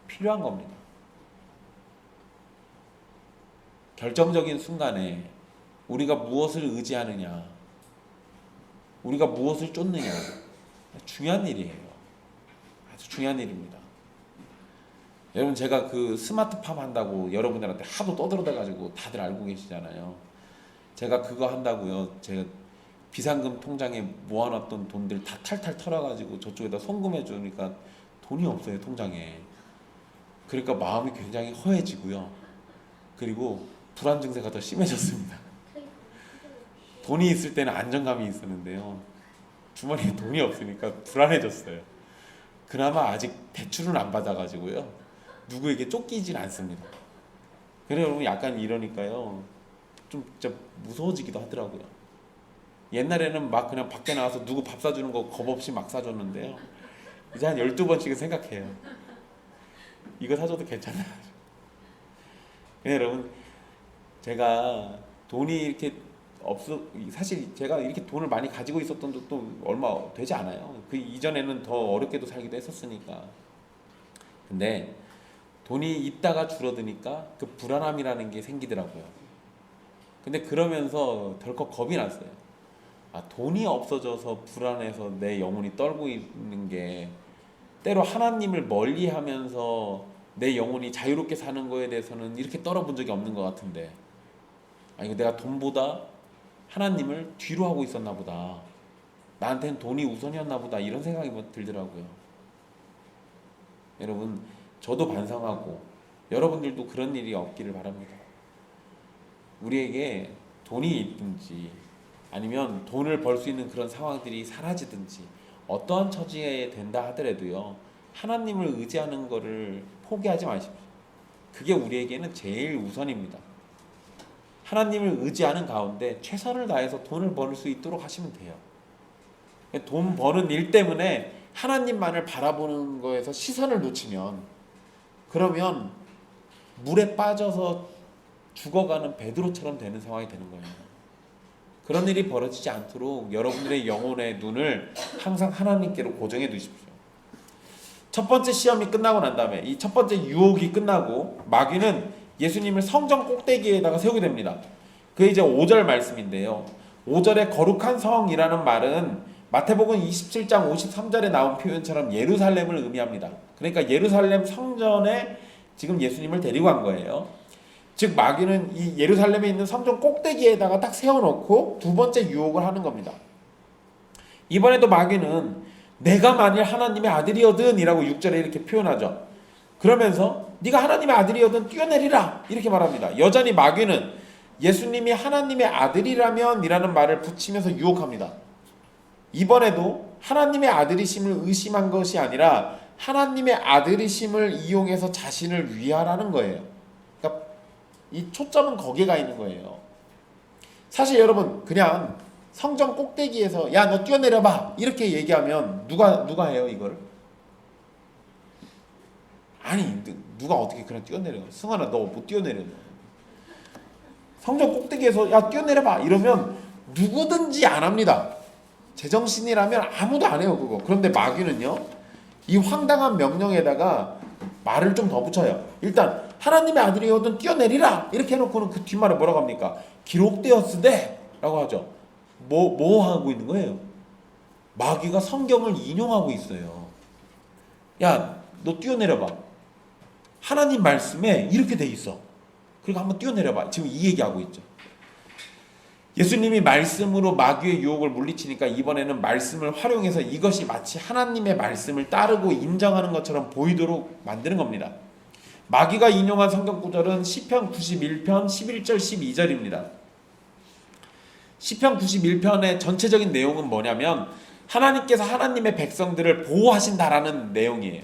필요한 겁니다. 결정적인 순간에 우리가 무엇을 의지하느냐, 우리가 무엇을 쫓느냐, 중요한 일이에요. 아주 중요한 일입니다. 여러분, 제가 그 스마트팜 한다고 여러분들한테 하도 떠들어대가지고 다들 알고 계시잖아요. 제가 그거 한다고요, 제가 비상금 통장에 모아놨던 돈들 다 탈탈 털어가지고 저쪽에다 송금해 주니까 돈이 없어요, 통장에. 그러니까 마음이 굉장히 허해지고요. 그리고 불안 증세가 더 심해졌습니다. 돈이 있을 때는 안정감이 있었는데요, 주머니에 돈이 없으니까 불안해졌어요. 그나마 아직 대출은 안 받아가지고요, 누구에게 쫓기진 않습니다. 그래요, 여러분, 약간 이러니까요 좀 진짜 무서워지기도 하더라고요. 옛날에는 막 그냥 밖에 나와서 누구 밥 사주는 거 겁없이 막 사줬는데요, 이제 한 12번씩은 생각해요. 이거 사줘도 괜찮아. 근데 여러분, 제가 돈이 이렇게 사실 제가 이렇게 돈을 많이 가지고 있었던 적도 얼마 되지 않아요. 그 이전에는 더 어렵게도 살기도 했었으니까. 근데 돈이 있다가 줄어드니까 그 불안함이라는 게 생기더라고요. 근데 그러면서 덜컥 겁이 났어요. 아, 돈이 없어져서 불안해서 내 영혼이 떨고 있는 게 때로 하나님을 멀리하면서 내 영혼이 자유롭게 사는 거에 대해서는 이렇게 떨어본 적이 없는 것 같은데, 아, 이거 내가 돈보다 하나님을 뒤로 하고 있었나 보다, 나한테는 돈이 우선이었나 보다, 이런 생각이 들더라고요. 여러분, 저도 반성하고 여러분들도 그런 일이 없기를 바랍니다. 우리에게 돈이 있든지 아니면 돈을 벌 수 있는 그런 상황들이 사라지든지 어떠한 처지에 된다 하더라도요, 하나님을 의지하는 것을 포기하지 마십시오. 그게 우리에게는 제일 우선입니다. 하나님을 의지하는 가운데 최선을 다해서 돈을 벌 수 있도록 하시면 돼요. 돈 버는 일 때문에 하나님만을 바라보는 거에서 시선을 놓치면, 그러면 물에 빠져서 죽어가는 베드로처럼 되는 상황이 되는 거예요. 그런 일이 벌어지지 않도록 여러분들의 영혼의 눈을 항상 하나님께로 고정해 두십시오. 첫 번째 시험이 끝나고 난 다음에 이 첫 번째 유혹이 끝나고 마귀는 예수님을 성전 꼭대기에다가 세우게 됩니다. 그게 이제 5절 말씀인데요. 5절에 거룩한 성이라는 말은 마태복음 27장 53절에 나온 표현처럼 예루살렘을 의미합니다. 그러니까 예루살렘 성전에 지금 예수님을 데리고 간 거예요. 즉 마귀는 이 예루살렘에 있는 성전 꼭대기에다가 딱 세워놓고 두 번째 유혹을 하는 겁니다. 이번에도 마귀는 내가 만일 하나님의 아들이거든 이라고 6절에 이렇게 표현하죠. 그러면서 네가 하나님의 아들이거든 뛰어내리라 이렇게 말합니다. 여전히 마귀는 예수님이 하나님의 아들이라면 이라는 말을 붙이면서 유혹합니다. 이번에도 하나님의 아들이심을 의심한 것이 아니라 하나님의 아들이심을 이용해서 자신을 위하라는 거예요. 그러니까 이 초점은 거기에 가 있는 거예요. 사실 여러분 그냥 성전 꼭대기에서 야 너 뛰어내려봐 이렇게 얘기하면 누가 해요 이걸? 아니 누가 어떻게 그냥 뛰어내려? 승환아 너 못 뛰어내려. 성전 꼭대기에서 야 뛰어내려봐 이러면 누구든지 안 합니다. 제정신이라면 아무도 안 해요 그거. 그런데 마귀는요 이 황당한 명령에다가 말을 좀 더 붙여요. 일단 하나님의 아들이거든 뛰어내리라 이렇게 해놓고는 그 뒷말에 뭐라고 합니까? 기록되었으되 라고 하죠. 뭐 하고 있는 거예요? 마귀가 성경을 인용하고 있어요. 야 너 뛰어내려봐. 하나님 말씀에 이렇게 돼 있어. 그리고 한번 뛰어내려봐. 지금 이 얘기하고 있죠. 예수님이 말씀으로 마귀의 유혹을 물리치니까 이번에는 말씀을 활용해서 이것이 마치 하나님의 말씀을 따르고 인정하는 것처럼 보이도록 만드는 겁니다. 마귀가 인용한 성경 구절은 시편 91편 11절 12절입니다. 시편 91편의 전체적인 내용은 뭐냐면 하나님께서 하나님의 백성들을 보호하신다라는 내용이에요.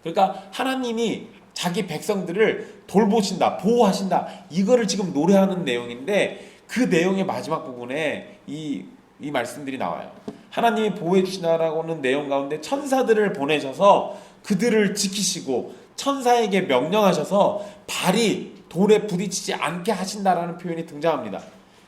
그러니까 하나님이 자기 백성들을 돌보신다, 보호하신다 이거를 지금 노래하는 내용인데 그 내용의 마지막 부분에 이 말씀들이 나와요. 하나님이 보호해 주신다라고 하는 내용 가운데 천사들을 보내셔서 그들을 지키시고 천사에게 명령하셔서 발이 돌에 부딪히지 않게 하신다라는 표현이 등장합니다.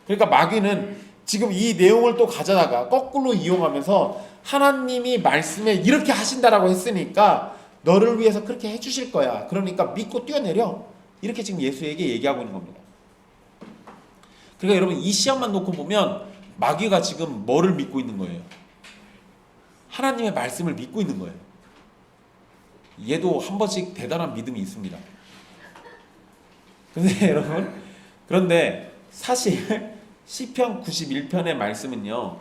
그러니까 마귀는 지금 이 내용을 또 가져다가 거꾸로 이용하면서 하나님이 말씀에 이렇게 하신다라고 했으니까 너를 위해서 그렇게 해주실 거야. 그러니까 믿고 뛰어내려. 이렇게 지금 예수에게 얘기하고 있는 겁니다. 그러니까 여러분 이 시험만 놓고 보면 마귀가 지금 뭐를 믿고 있는 거예요? 하나님의 말씀을 믿고 있는 거예요. 얘도 한 번씩 대단한 믿음이 있습니다. 근데 여러분 그런데 사실 시편 91편의 말씀은요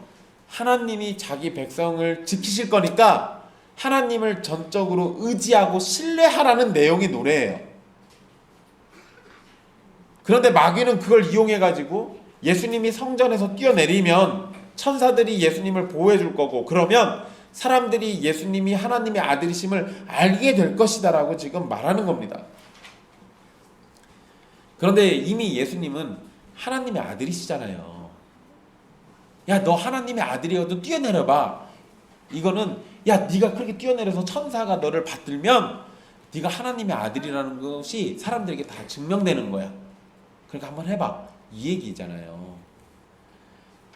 하나님이 자기 백성을 지키실 거니까 하나님을 전적으로 의지하고 신뢰하라는 내용의 노래예요. 그런데 마귀는 그걸 이용해가지고 예수님이 성전에서 뛰어내리면 천사들이 예수님을 보호해 줄 거고 그러면 사람들이 예수님이 하나님의 아들이심을 알게 될 것이다 라고 지금 말하는 겁니다. 그런데 이미 예수님은 하나님의 아들이시잖아요. 야 너 하나님의 아들이어도 뛰어내려봐. 이거는 야 네가 그렇게 뛰어내려서 천사가 너를 받들면 네가 하나님의 아들이라는 것이 사람들에게 다 증명되는 거야. 그러니까 한번 해봐. 이 얘기잖아요.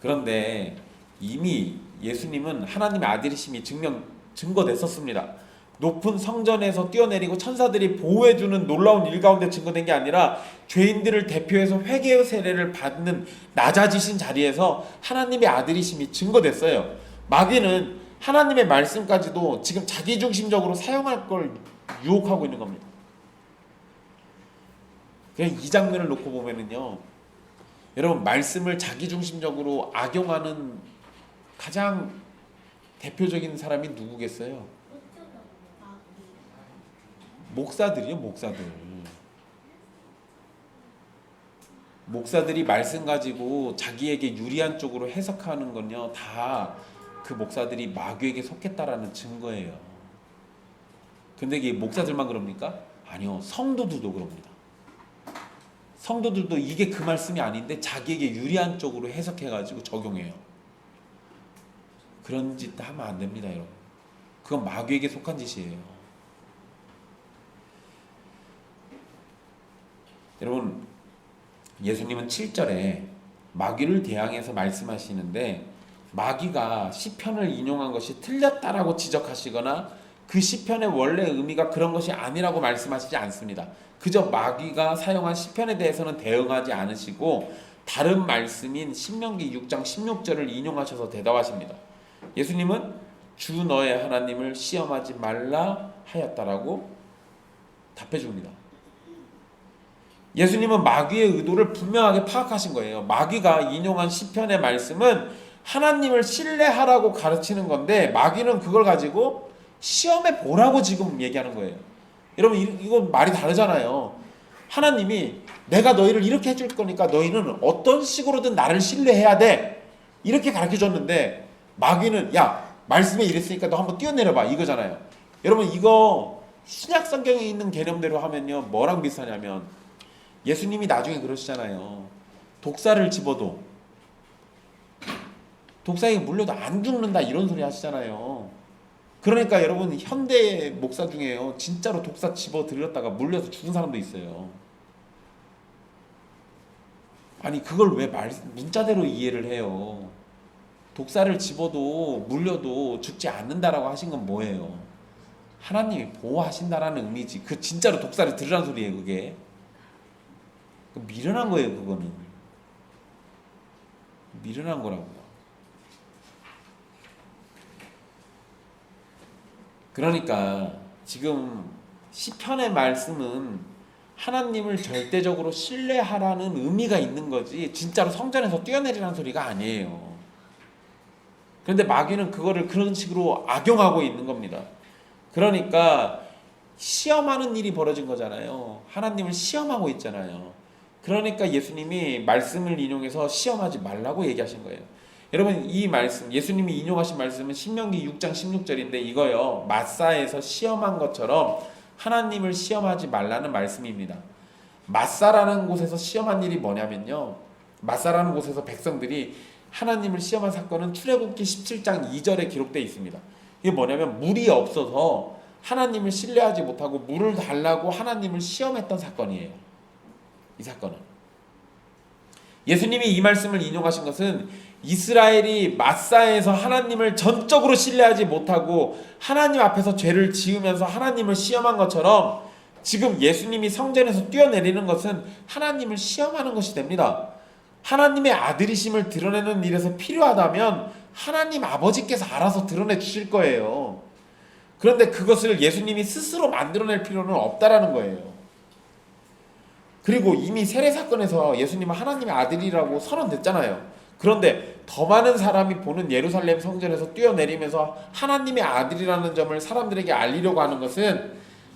그런데 이미 예수님은 하나님의 아들이심이 증거됐었습니다. 높은 성전에서 뛰어내리고 천사들이 보호해주는 놀라운 일 가운데 증거된 게 아니라 죄인들을 대표해서 회개의 세례를 받는 낮아지신 자리에서 하나님의 아들이심이 증거됐어요. 마귀는 하나님의 말씀까지도 지금 자기중심적으로 사용할 걸 유혹하고 있는 겁니다. 그냥 이 장면을 놓고 보면은요, 여러분 말씀을 자기중심적으로 악용하는 가장 대표적인 사람이 누구겠어요? 목사들이요, 목사들. 목사들이 말씀 가지고 자기에게 유리한 쪽으로 해석하는 건요, 다 그 목사들이 마귀에게 속했다라는 증거예요. 근데 이게 목사들만 그럽니까? 아니요, 성도들도 그럽니다. 성도들도 이게 그 말씀이 아닌데 자기에게 유리한 쪽으로 해석해가지고 적용해요. 그런 짓 하면 안 됩니다, 여러분. 그건 마귀에게 속한 짓이에요. 여러분, 예수님은 7절에 마귀를 대항해서 말씀하시는데 마귀가 시편을 인용한 것이 틀렸다라고 지적하시거나 그 시편의 원래 의미가 그런 것이 아니라고 말씀하시지 않습니다. 그저 마귀가 사용한 시편에 대해서는 대응하지 않으시고 다른 말씀인 신명기 6장 16절을 인용하셔서 대답하십니다. 예수님은 주 너의 하나님을 시험하지 말라 하였다라고 답해 줍니다. 예수님은 마귀의 의도를 분명하게 파악하신 거예요. 마귀가 인용한 시편의 말씀은 하나님을 신뢰하라고 가르치는 건데 마귀는 그걸 가지고 시험해 보라고 지금 얘기하는 거예요. 여러분 이거 말이 다르잖아요. 하나님이 내가 너희를 이렇게 해줄 거니까 너희는 어떤 식으로든 나를 신뢰해야 돼 이렇게 가르쳐줬는데 마귀는 야 말씀에 이랬으니까 너 한번 뛰어내려봐 이거잖아요. 여러분 이거 신약 성경에 있는 개념대로 하면요 뭐랑 비슷하냐면 예수님이 나중에 그러시잖아요. 독사를 집어도 독사에게 물려도 안 죽는다 이런 소리 하시잖아요. 그러니까 여러분 현대 목사 중에요 진짜로 독사 집어 들였다가 물려서 죽은 사람도 있어요. 아니 그걸 왜 문자대로 이해를 해요. 독사를 집어도 물려도 죽지 않는다라고 하신 건 뭐예요? 하나님이 보호하신다라는 의미지. 그 진짜로 독사를 들으라는 소리예요 그게. 미련한 거예요 그거는. 미련한 거라고요. 그러니까 지금 시편의 말씀은 하나님을 절대적으로 신뢰하라는 의미가 있는 거지 진짜로 성전에서 뛰어내리라는 소리가 아니에요. 그런데 마귀는 그거를 그런 식으로 악용하고 있는 겁니다. 그러니까 시험하는 일이 벌어진 거잖아요. 하나님을 시험하고 있잖아요. 그러니까 예수님이 말씀을 인용해서 시험하지 말라고 얘기하신 거예요. 여러분 이 말씀 예수님이 인용하신 말씀은 신명기 6장 16절인데 이거요 마사에서 시험한 것처럼 하나님을 시험하지 말라는 말씀입니다. 마사라는 곳에서 시험한 일이 뭐냐면요 마사라는 곳에서 백성들이 하나님을 시험한 사건은 출애굽기 17장 2절에 기록되어 있습니다. 이게 뭐냐면 물이 없어서 하나님을 신뢰하지 못하고 물을 달라고 하나님을 시험했던 사건이에요. 이 사건은 예수님이 이 말씀을 인용하신 것은 이스라엘이 마사에서 하나님을 전적으로 신뢰하지 못하고 하나님 앞에서 죄를 지으면서 하나님을 시험한 것처럼 지금 예수님이 성전에서 뛰어내리는 것은 하나님을 시험하는 것이 됩니다. 하나님의 아들이심을 드러내는 일에서 필요하다면 하나님 아버지께서 알아서 드러내 주실 거예요. 그런데 그것을 예수님이 스스로 만들어낼 필요는 없다라는 거예요. 그리고 이미 세례 사건에서 예수님은 하나님의 아들이라고 선언됐잖아요. 그런데 더 많은 사람이 보는 예루살렘 성전에서 뛰어내리면서 하나님의 아들이라는 점을 사람들에게 알리려고 하는 것은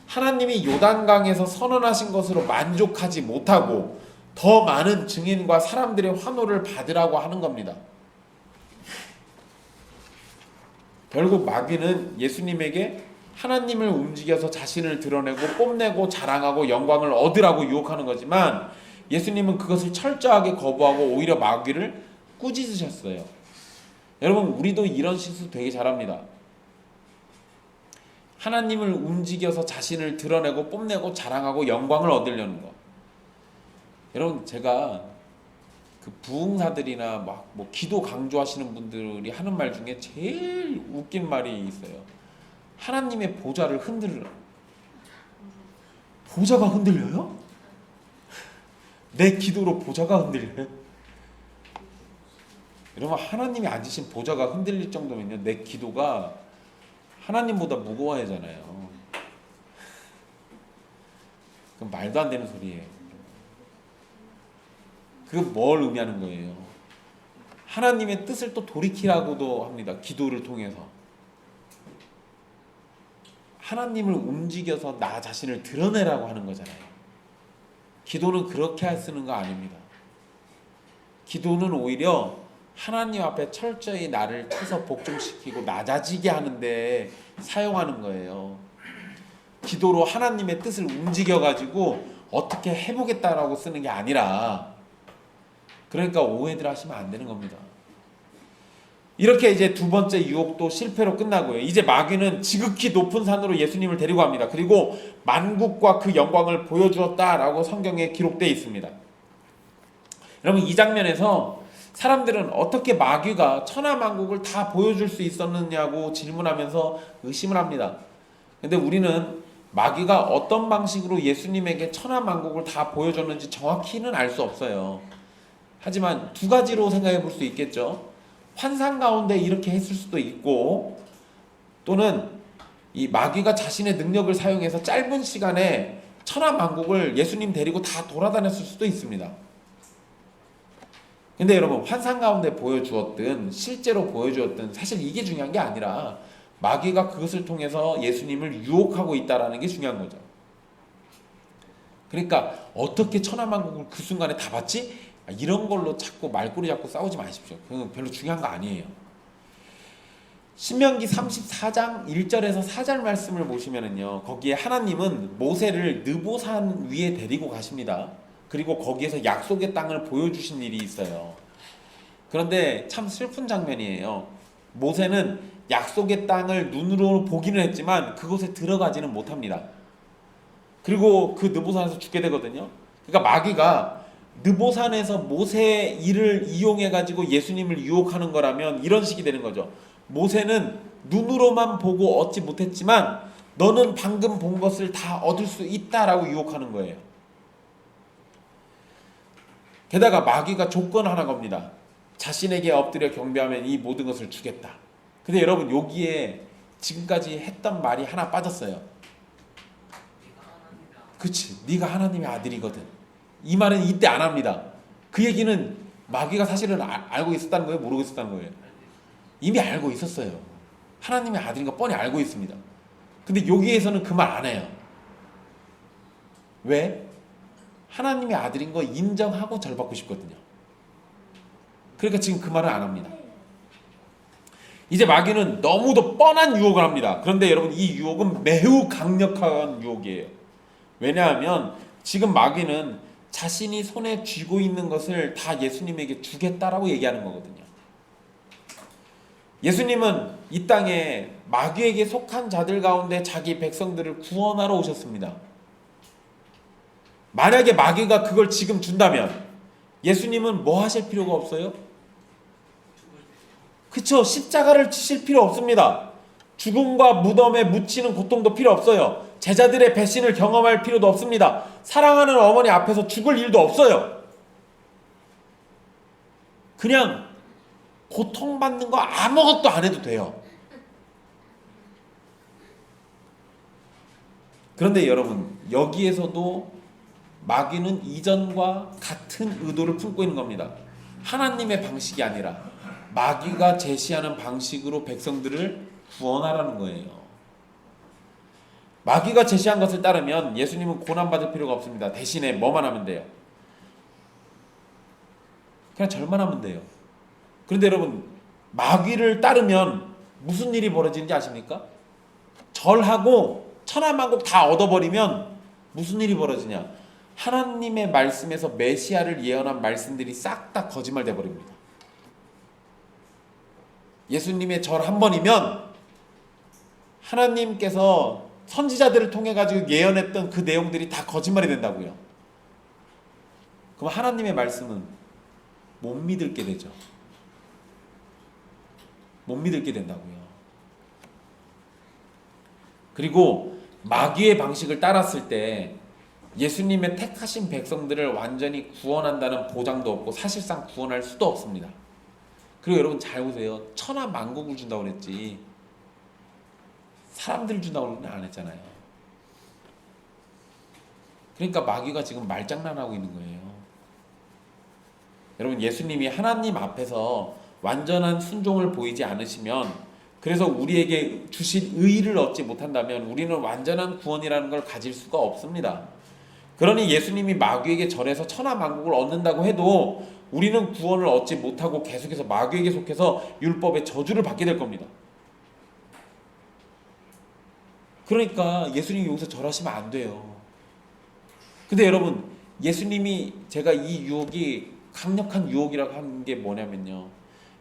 하나님이 요단강에서 선언하신 것으로 만족하지 못하고 더 많은 증인과 사람들의 환호를 받으라고 하는 겁니다. 결국 마귀는 예수님에게 하나님을 움직여서 자신을 드러내고 뽐내고 자랑하고 영광을 얻으라고 유혹하는 거지만 예수님은 그것을 철저하게 거부하고 오히려 마귀를 꾸짖으셨어요. 여러분 우리도 이런 실수 되게 잘합니다. 하나님을 움직여서 자신을 드러내고 뽐내고 자랑하고 영광을 얻으려는 거. 여러분 제가 그 부흥사들이나 막 뭐 기도 강조하시는 분들이 하는 말 중에 제일 웃긴 말이 있어요. 하나님의 보좌를 흔들라. 보좌가 흔들려요? 내 기도로 보좌가 흔들려요? 여러분 하나님이 앉으신 보좌가 흔들릴 정도면요 내 기도가 하나님보다 무거워하잖아요. 그건 말도 안 되는 소리예요. 그게 뭘 의미하는 거예요? 하나님의 뜻을 또 돌이키라고도 합니다. 기도를 통해서 하나님을 움직여서 나 자신을 드러내라고 하는 거잖아요. 기도는 그렇게 쓰는 거 아닙니다. 기도는 오히려 하나님 앞에 철저히 나를 쳐서 복종시키고 낮아지게 하는데 사용하는 거예요. 기도로 하나님의 뜻을 움직여가지고 어떻게 해보겠다라고 쓰는 게 아니라 그러니까 오해들 하시면 안 되는 겁니다. 이렇게 이제 두 번째 유혹도 실패로 끝나고요. 이제 마귀는 지극히 높은 산으로 예수님을 데리고 갑니다. 그리고 만국과 그 영광을 보여주었다라고 성경에 기록되어 있습니다. 여러분 이 장면에서 사람들은 어떻게 마귀가 천하만국을 다 보여줄 수 있었느냐고 질문하면서 의심을 합니다. 근데 우리는 마귀가 어떤 방식으로 예수님에게 천하만국을 다 보여줬는지 정확히는 알 수 없어요. 하지만 두 가지로 생각해 볼 수 있겠죠. 환상 가운데 이렇게 했을 수도 있고, 또는 이 마귀가 자신의 능력을 사용해서 짧은 시간에 천하만국을 예수님 데리고 다 돌아다녔을 수도 있습니다. 근데 여러분, 환상 가운데 보여주었든 실제로 보여주었든 사실 이게 중요한 게 아니라 마귀가 그것을 통해서 예수님을 유혹하고 있다는 게 중요한 거죠. 그러니까 어떻게 천하만국을 그 순간에 다 봤지? 이런 걸로 자꾸 말꼬리 잡고 싸우지 마십시오. 그건 별로 중요한 거 아니에요. 신명기 34장 1절에서 4절 말씀을 보시면은요, 거기에 하나님은 모세를 느보산 위에 데리고 가십니다. 그리고 거기에서 약속의 땅을 보여주신 일이 있어요. 그런데 참 슬픈 장면이에요. 모세는 약속의 땅을 눈으로 보기는 했지만 그곳에 들어가지는 못합니다. 그리고 그 느보산에서 죽게 되거든요. 그러니까 마귀가 느보산에서 모세의 일을 이용해 가지고 예수님을 유혹하는 거라면 이런 식이 되는 거죠. 모세는 눈으로만 보고 얻지 못했지만 너는 방금 본 것을 다 얻을 수 있다라고 유혹하는 거예요. 게다가 마귀가 조건 하나 겁니다. 자신에게 엎드려 경배하면 이 모든 것을 주겠다. 근데 여러분, 여기에 지금까지 했던 말이 하나 빠졌어요. 그치, 네가 하나님의 아들이거든. 이 말은 이때 안 합니다. 그 얘기는 마귀가 사실은 알고 있었다는 거예요? 모르고 있었다는 거예요? 이미 알고 있었어요. 하나님의 아들인 거 뻔히 알고 있습니다. 근데 여기에서는 그 말 안 해요. 왜? 하나님의 아들인 거 인정하고 절받고 싶거든요. 그러니까 지금 그 말을 안 합니다. 이제 마귀는 너무도 뻔한 유혹을 합니다. 그런데 여러분, 이 유혹은 매우 강력한 유혹이에요. 왜냐하면 지금 마귀는 자신이 손에 쥐고 있는 것을 다 예수님에게 주겠다라고 얘기하는 거거든요. 예수님은 이 땅에 마귀에게 속한 자들 가운데 자기 백성들을 구원하러 오셨습니다. 만약에 마귀가 그걸 지금 준다면 예수님은 뭐 하실 필요가 없어요? 그쵸? 십자가를 지실 필요 없습니다. 죽음과 무덤에 묻히는 고통도 필요 없어요. 제자들의 배신을 경험할 필요도 없습니다. 사랑하는 어머니 앞에서 죽을 일도 없어요. 그냥 고통받는 거 아무것도 안 해도 돼요. 그런데 여러분, 여기에서도 마귀는 이전과 같은 의도를 품고 있는 겁니다. 하나님의 방식이 아니라 마귀가 제시하는 방식으로 백성들을 구원하라는 거예요. 마귀가 제시한 것을 따르면 예수님은 고난받을 필요가 없습니다. 대신에 뭐만 하면 돼요? 그냥 절만 하면 돼요. 그런데 여러분, 마귀를 따르면 무슨 일이 벌어지는지 아십니까? 절하고 천하만국 다 얻어버리면 무슨 일이 벌어지냐? 하나님의 말씀에서 메시아를 예언한 말씀들이 싹 다 거짓말 돼버립니다. 예수님의 절 한 번이면 하나님께서 선지자들을 통해 가지고 예언했던 그 내용들이 다 거짓말이 된다고요. 그럼 하나님의 말씀은 못 믿을게 되죠. 못 믿을게 된다고요. 그리고 마귀의 방식을 따랐을 때 예수님의 택하신 백성들을 완전히 구원한다는 보장도 없고 사실상 구원할 수도 없습니다. 그리고 여러분 잘 보세요. 천하 만국을 준다고 그랬지 사람들을 준다고는 안 했잖아요. 그러니까 마귀가 지금 말장난하고 있는 거예요. 여러분, 예수님이 하나님 앞에서 완전한 순종을 보이지 않으시면, 그래서 우리에게 주신 의의를 얻지 못한다면 우리는 완전한 구원이라는 걸 가질 수가 없습니다. 그러니 예수님이 마귀에게 절해서 천하 만국을 얻는다고 해도 우리는 구원을 얻지 못하고 계속해서 마귀에게 속해서 율법의 저주를 받게 될 겁니다. 그러니까 예수님이 여기서 절하시면 안 돼요. 근데 여러분, 예수님이, 제가 이 유혹이 강력한 유혹이라고 하는 게 뭐냐면요,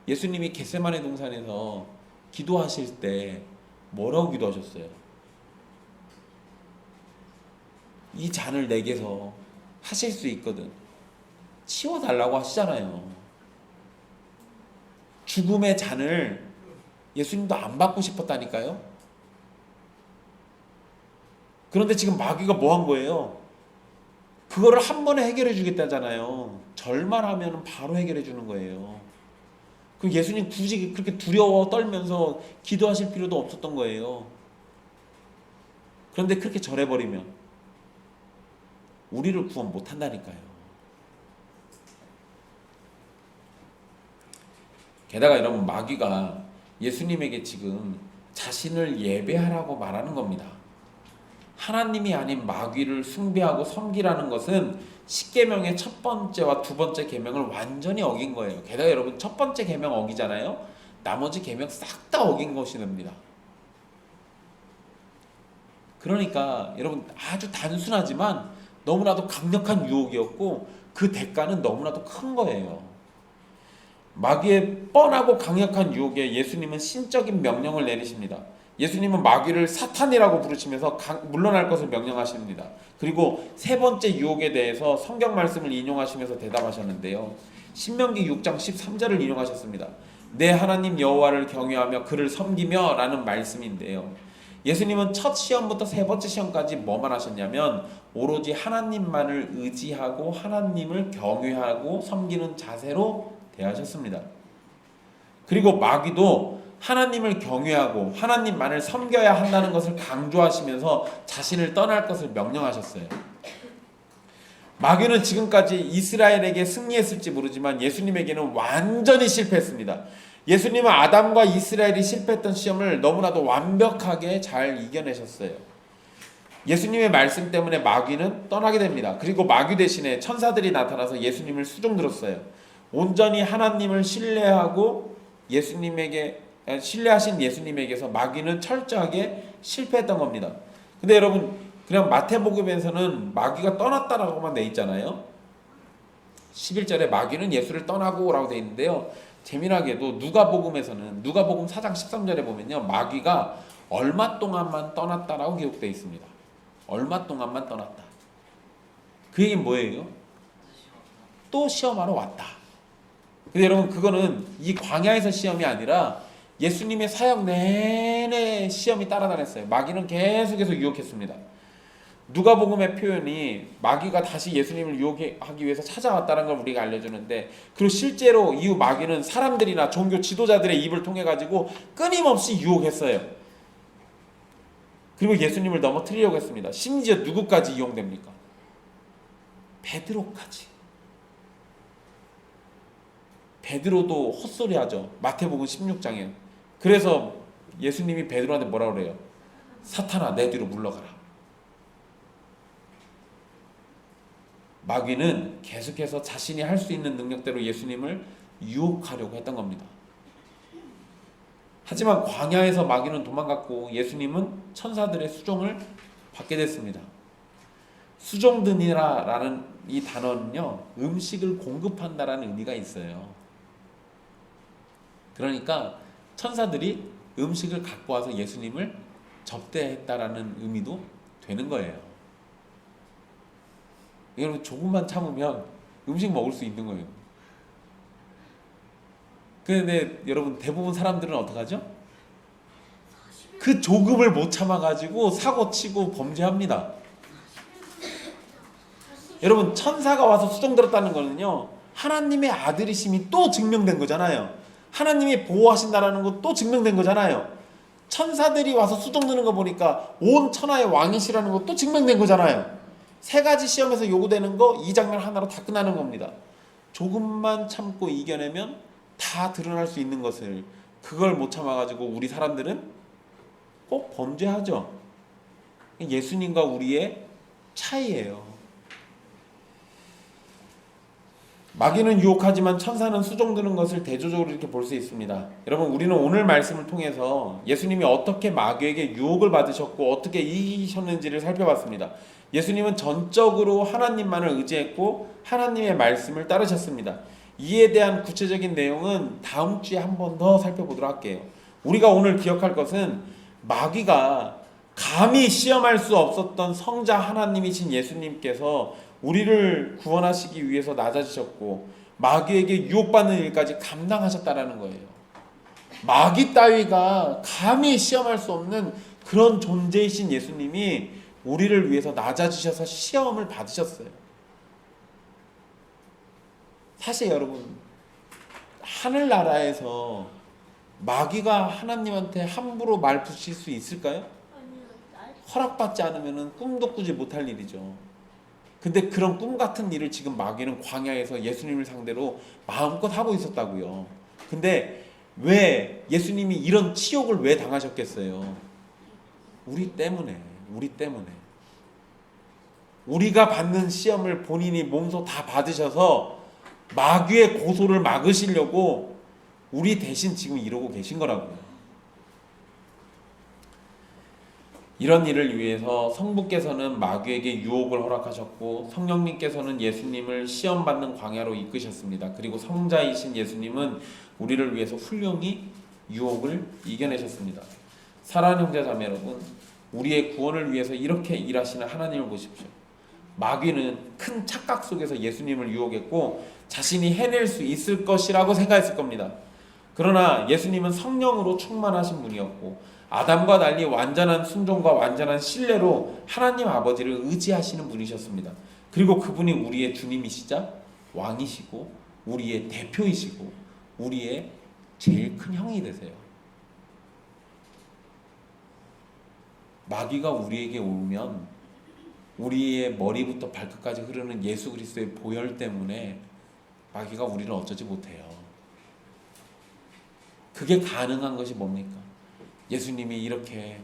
예수님이 겟세마네 동산에서 기도하실 때 뭐라고 기도하셨어요? 이 잔을 내게서 하실 수 있거든 치워달라고 하시잖아요. 죽음의 잔을 예수님도 안 받고 싶었다니까요. 그런데 지금 마귀가 뭐 한 거예요? 그거를 한 번에 해결해 주겠다잖아요. 절만 하면 바로 해결해 주는 거예요. 그럼 예수님 굳이 그렇게 두려워 떨면서 기도하실 필요도 없었던 거예요. 그런데 그렇게 절해버리면 우리를 구원 못한다니까요. 게다가 여러분, 마귀가 예수님에게 지금 자신을 예배하라고 말하는 겁니다. 하나님이 아닌 마귀를 숭배하고 섬기라는 것은 십계명의 첫 번째와 두 번째 계명을 완전히 어긴 거예요. 게다가 여러분, 첫 번째 계명 어기잖아요. 나머지 계명 싹 다 어긴 것이 됩니다. 그러니까 여러분, 아주 단순하지만 너무나도 강력한 유혹이었고 그 대가는 너무나도 큰 거예요. 마귀의 뻔하고 강력한 유혹에 예수님은 신적인 명령을 내리십니다. 예수님은 마귀를 사탄이라고 부르시면서 물러날 것을 명령하십니다. 그리고 세 번째 유혹에 대해서 성경 말씀을 인용하시면서 대답하셨는데요. 신명기 6장 13절을 인용하셨습니다. 내 하나님 여호와를 경외하며 그를 섬기며 라는 말씀인데요. 예수님은 첫 시험부터 세 번째 시험까지 뭐만 하셨냐면 오로지 하나님만을 의지하고 하나님을 경외하고 섬기는 자세로 대하셨습니다. 그리고 마귀도 하나님을 경외하고 하나님만을 섬겨야 한다는 것을 강조하시면서 자신을 떠날 것을 명령하셨어요. 마귀는 지금까지 이스라엘에게 승리했을지 모르지만 예수님에게는 완전히 실패했습니다. 예수님은 아담과 이스라엘이 실패했던 시험을 너무나도 완벽하게 잘 이겨내셨어요. 예수님의 말씀 때문에 마귀는 떠나게 됩니다. 그리고 마귀 대신에 천사들이 나타나서 예수님을 수종들었어요. 온전히 하나님을 신뢰하고 신뢰하신 예수님에게서 마귀는 철저하게 실패했던 겁니다. 근데 여러분, 그냥 마태복음에서는 마귀가 떠났다라고만 돼 있잖아요. 11절에 마귀는 예수를 떠나고 라고 돼 있는데요. 재미나게도 누가복음에서는 누가복음 4장 13절에 보면요, 마귀가 얼마 동안만 떠났다라고 기록되어 있습니다. 얼마 동안만 떠났다. 그 얘기는 뭐예요? 또 시험하러 왔다. 근데 여러분, 그거는 이 광야에서 시험이 아니라 예수님의 사역 내내 시험이 따라다녔어요. 마귀는 계속해서 유혹했습니다. 누가복음의 표현이 마귀가 다시 예수님을 유혹하기 위해서 찾아왔다는 걸 우리가 알려주는데, 그리고 실제로 이후 마귀는 사람들이나 종교 지도자들의 입을 통해 가지고 끊임없이 유혹했어요. 그리고 예수님을 넘어뜨리려고 했습니다. 심지어 누구까지 이용됩니까? 베드로까지. 베드로도 헛소리하죠. 마태복음 16장에. 그래서 예수님이 베드로한테 뭐라고 그래요? 사탄아, 내 뒤로 물러가라. 마귀는 계속해서 자신이 할 수 있는 능력대로 예수님을 유혹하려고 했던 겁니다. 하지만 광야에서 마귀는 도망갔고 예수님은 천사들의 수종을 받게 됐습니다. 수종드니라라는 이 단어는요, 음식을 공급한다라는 의미가 있어요. 그러니까 천사들이 음식을 갖고 와서 예수님을 접대했다라는 의미도 되는 거예요. 여러분, 조금만 참으면 음식 먹을 수 있는 거예요. 그런데 여러분, 대부분 사람들은 어떡하죠? 그 조급을 못 참아가지고 사고치고 범죄합니다. 여러분, 천사가 와서 수종 들었다는 거는요, 하나님의 아들이심이 또 증명된 거잖아요. 하나님이 보호하신다라는 거 또 증명된 거잖아요. 천사들이 와서 수종 드는 거 보니까 온 천하의 왕이시라는 거 또 증명된 거잖아요. 세 가지 시험에서 요구되는 거 이 장면 하나로 다 끝나는 겁니다. 조금만 참고 이겨내면 다 드러날 수 있는 것을, 그걸 못 참아가지고 우리 사람들은 꼭 범죄하죠. 예수님과 우리의 차이예요. 마귀는 유혹하지만 천사는 수종드는 것을 대조적으로 이렇게 볼 수 있습니다. 여러분, 우리는 오늘 말씀을 통해서 예수님이 어떻게 마귀에게 유혹을 받으셨고 어떻게 이기셨는지를 살펴봤습니다. 예수님은 전적으로 하나님만을 의지했고 하나님의 말씀을 따르셨습니다. 이에 대한 구체적인 내용은 다음 주에 한 번 더 살펴보도록 할게요. 우리가 오늘 기억할 것은 마귀가 감히 시험할 수 없었던 성자 하나님이신 예수님께서 우리를 구원하시기 위해서 낮아지셨고 마귀에게 유혹받는 일까지 감당하셨다라는 거예요. 마귀 따위가 감히 시험할 수 없는 그런 존재이신 예수님이 우리를 위해서 낮아지셔서 시험을 받으셨어요. 사실 여러분, 하늘나라에서 마귀가 하나님한테 함부로 말 붙일 수 있을까요? 허락받지 않으면 꿈도 꾸지 못할 일이죠. 근데 그런 꿈 같은 일을 지금 마귀는 광야에서 예수님을 상대로 마음껏 하고 있었다고요. 근데 왜 예수님이 이런 치욕을 왜 당하셨겠어요? 우리 때문에. 우리가 받는 시험을 본인이 몸소 다 받으셔서 마귀의 고소를 막으시려고 우리 대신 지금 이러고 계신 거라고요. 이런 일을 위해서 성부께서는 마귀에게 유혹을 허락하셨고 성령님께서는 예수님을 시험받는 광야로 이끄셨습니다. 그리고 성자이신 예수님은 우리를 위해서 훌륭히 유혹을 이겨내셨습니다. 사랑하는 형제자매 여러분, 우리의 구원을 위해서 이렇게 일하시는 하나님을 보십시오. 마귀는 큰 착각 속에서 예수님을 유혹했고 자신이 해낼 수 있을 것이라고 생각했을 겁니다. 그러나 예수님은 성령으로 충만하신 분이었고 아담과 달리 완전한 순종과 완전한 신뢰로 하나님 아버지를 의지하시는 분이셨습니다. 그리고 그분이 우리의 주님이시자 왕이시고 우리의 대표이시고 우리의 제일 큰 형이 되세요. 마귀가 우리에게 오면 우리의 머리부터 발끝까지 흐르는 예수 그리스도의 보혈 때문에 마귀가 우리를 어쩌지 못해요. 그게 가능한 것이 뭡니까? 예수님이 이렇게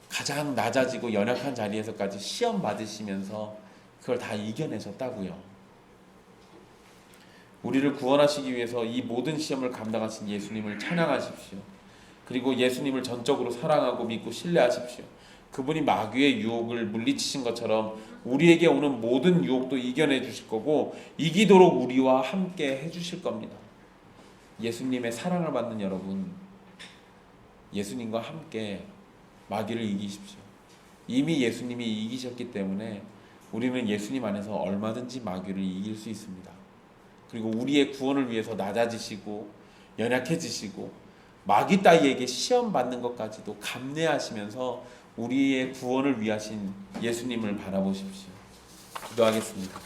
가장 낮아지고 연약한 자리에서까지 시험 받으시면서 그걸 다 이겨내셨다고요. 우리를 구원하시기 위해서 이 모든 시험을 감당하신 예수님을 찬양하십시오. 그리고 예수님을 전적으로 사랑하고 믿고 신뢰하십시오. 그분이 마귀의 유혹을 물리치신 것처럼 우리에게 오는 모든 유혹도 이겨내 주실 거고 이기도록 우리와 함께 해주실 겁니다. 예수님의 사랑을 받는 여러분, 예수님과 함께 마귀를 이기십시오. 이미 예수님이 이기셨기 때문에 우리는 예수님 안에서 얼마든지 마귀를 이길 수 있습니다. 그리고 우리의 구원을 위해서 낮아지시고 연약해지시고 마귀 따위에게 시험 받는 것까지도 감내하시면서 우리의 구원을 위하신 예수님을 바라보십시오. 기도하겠습니다.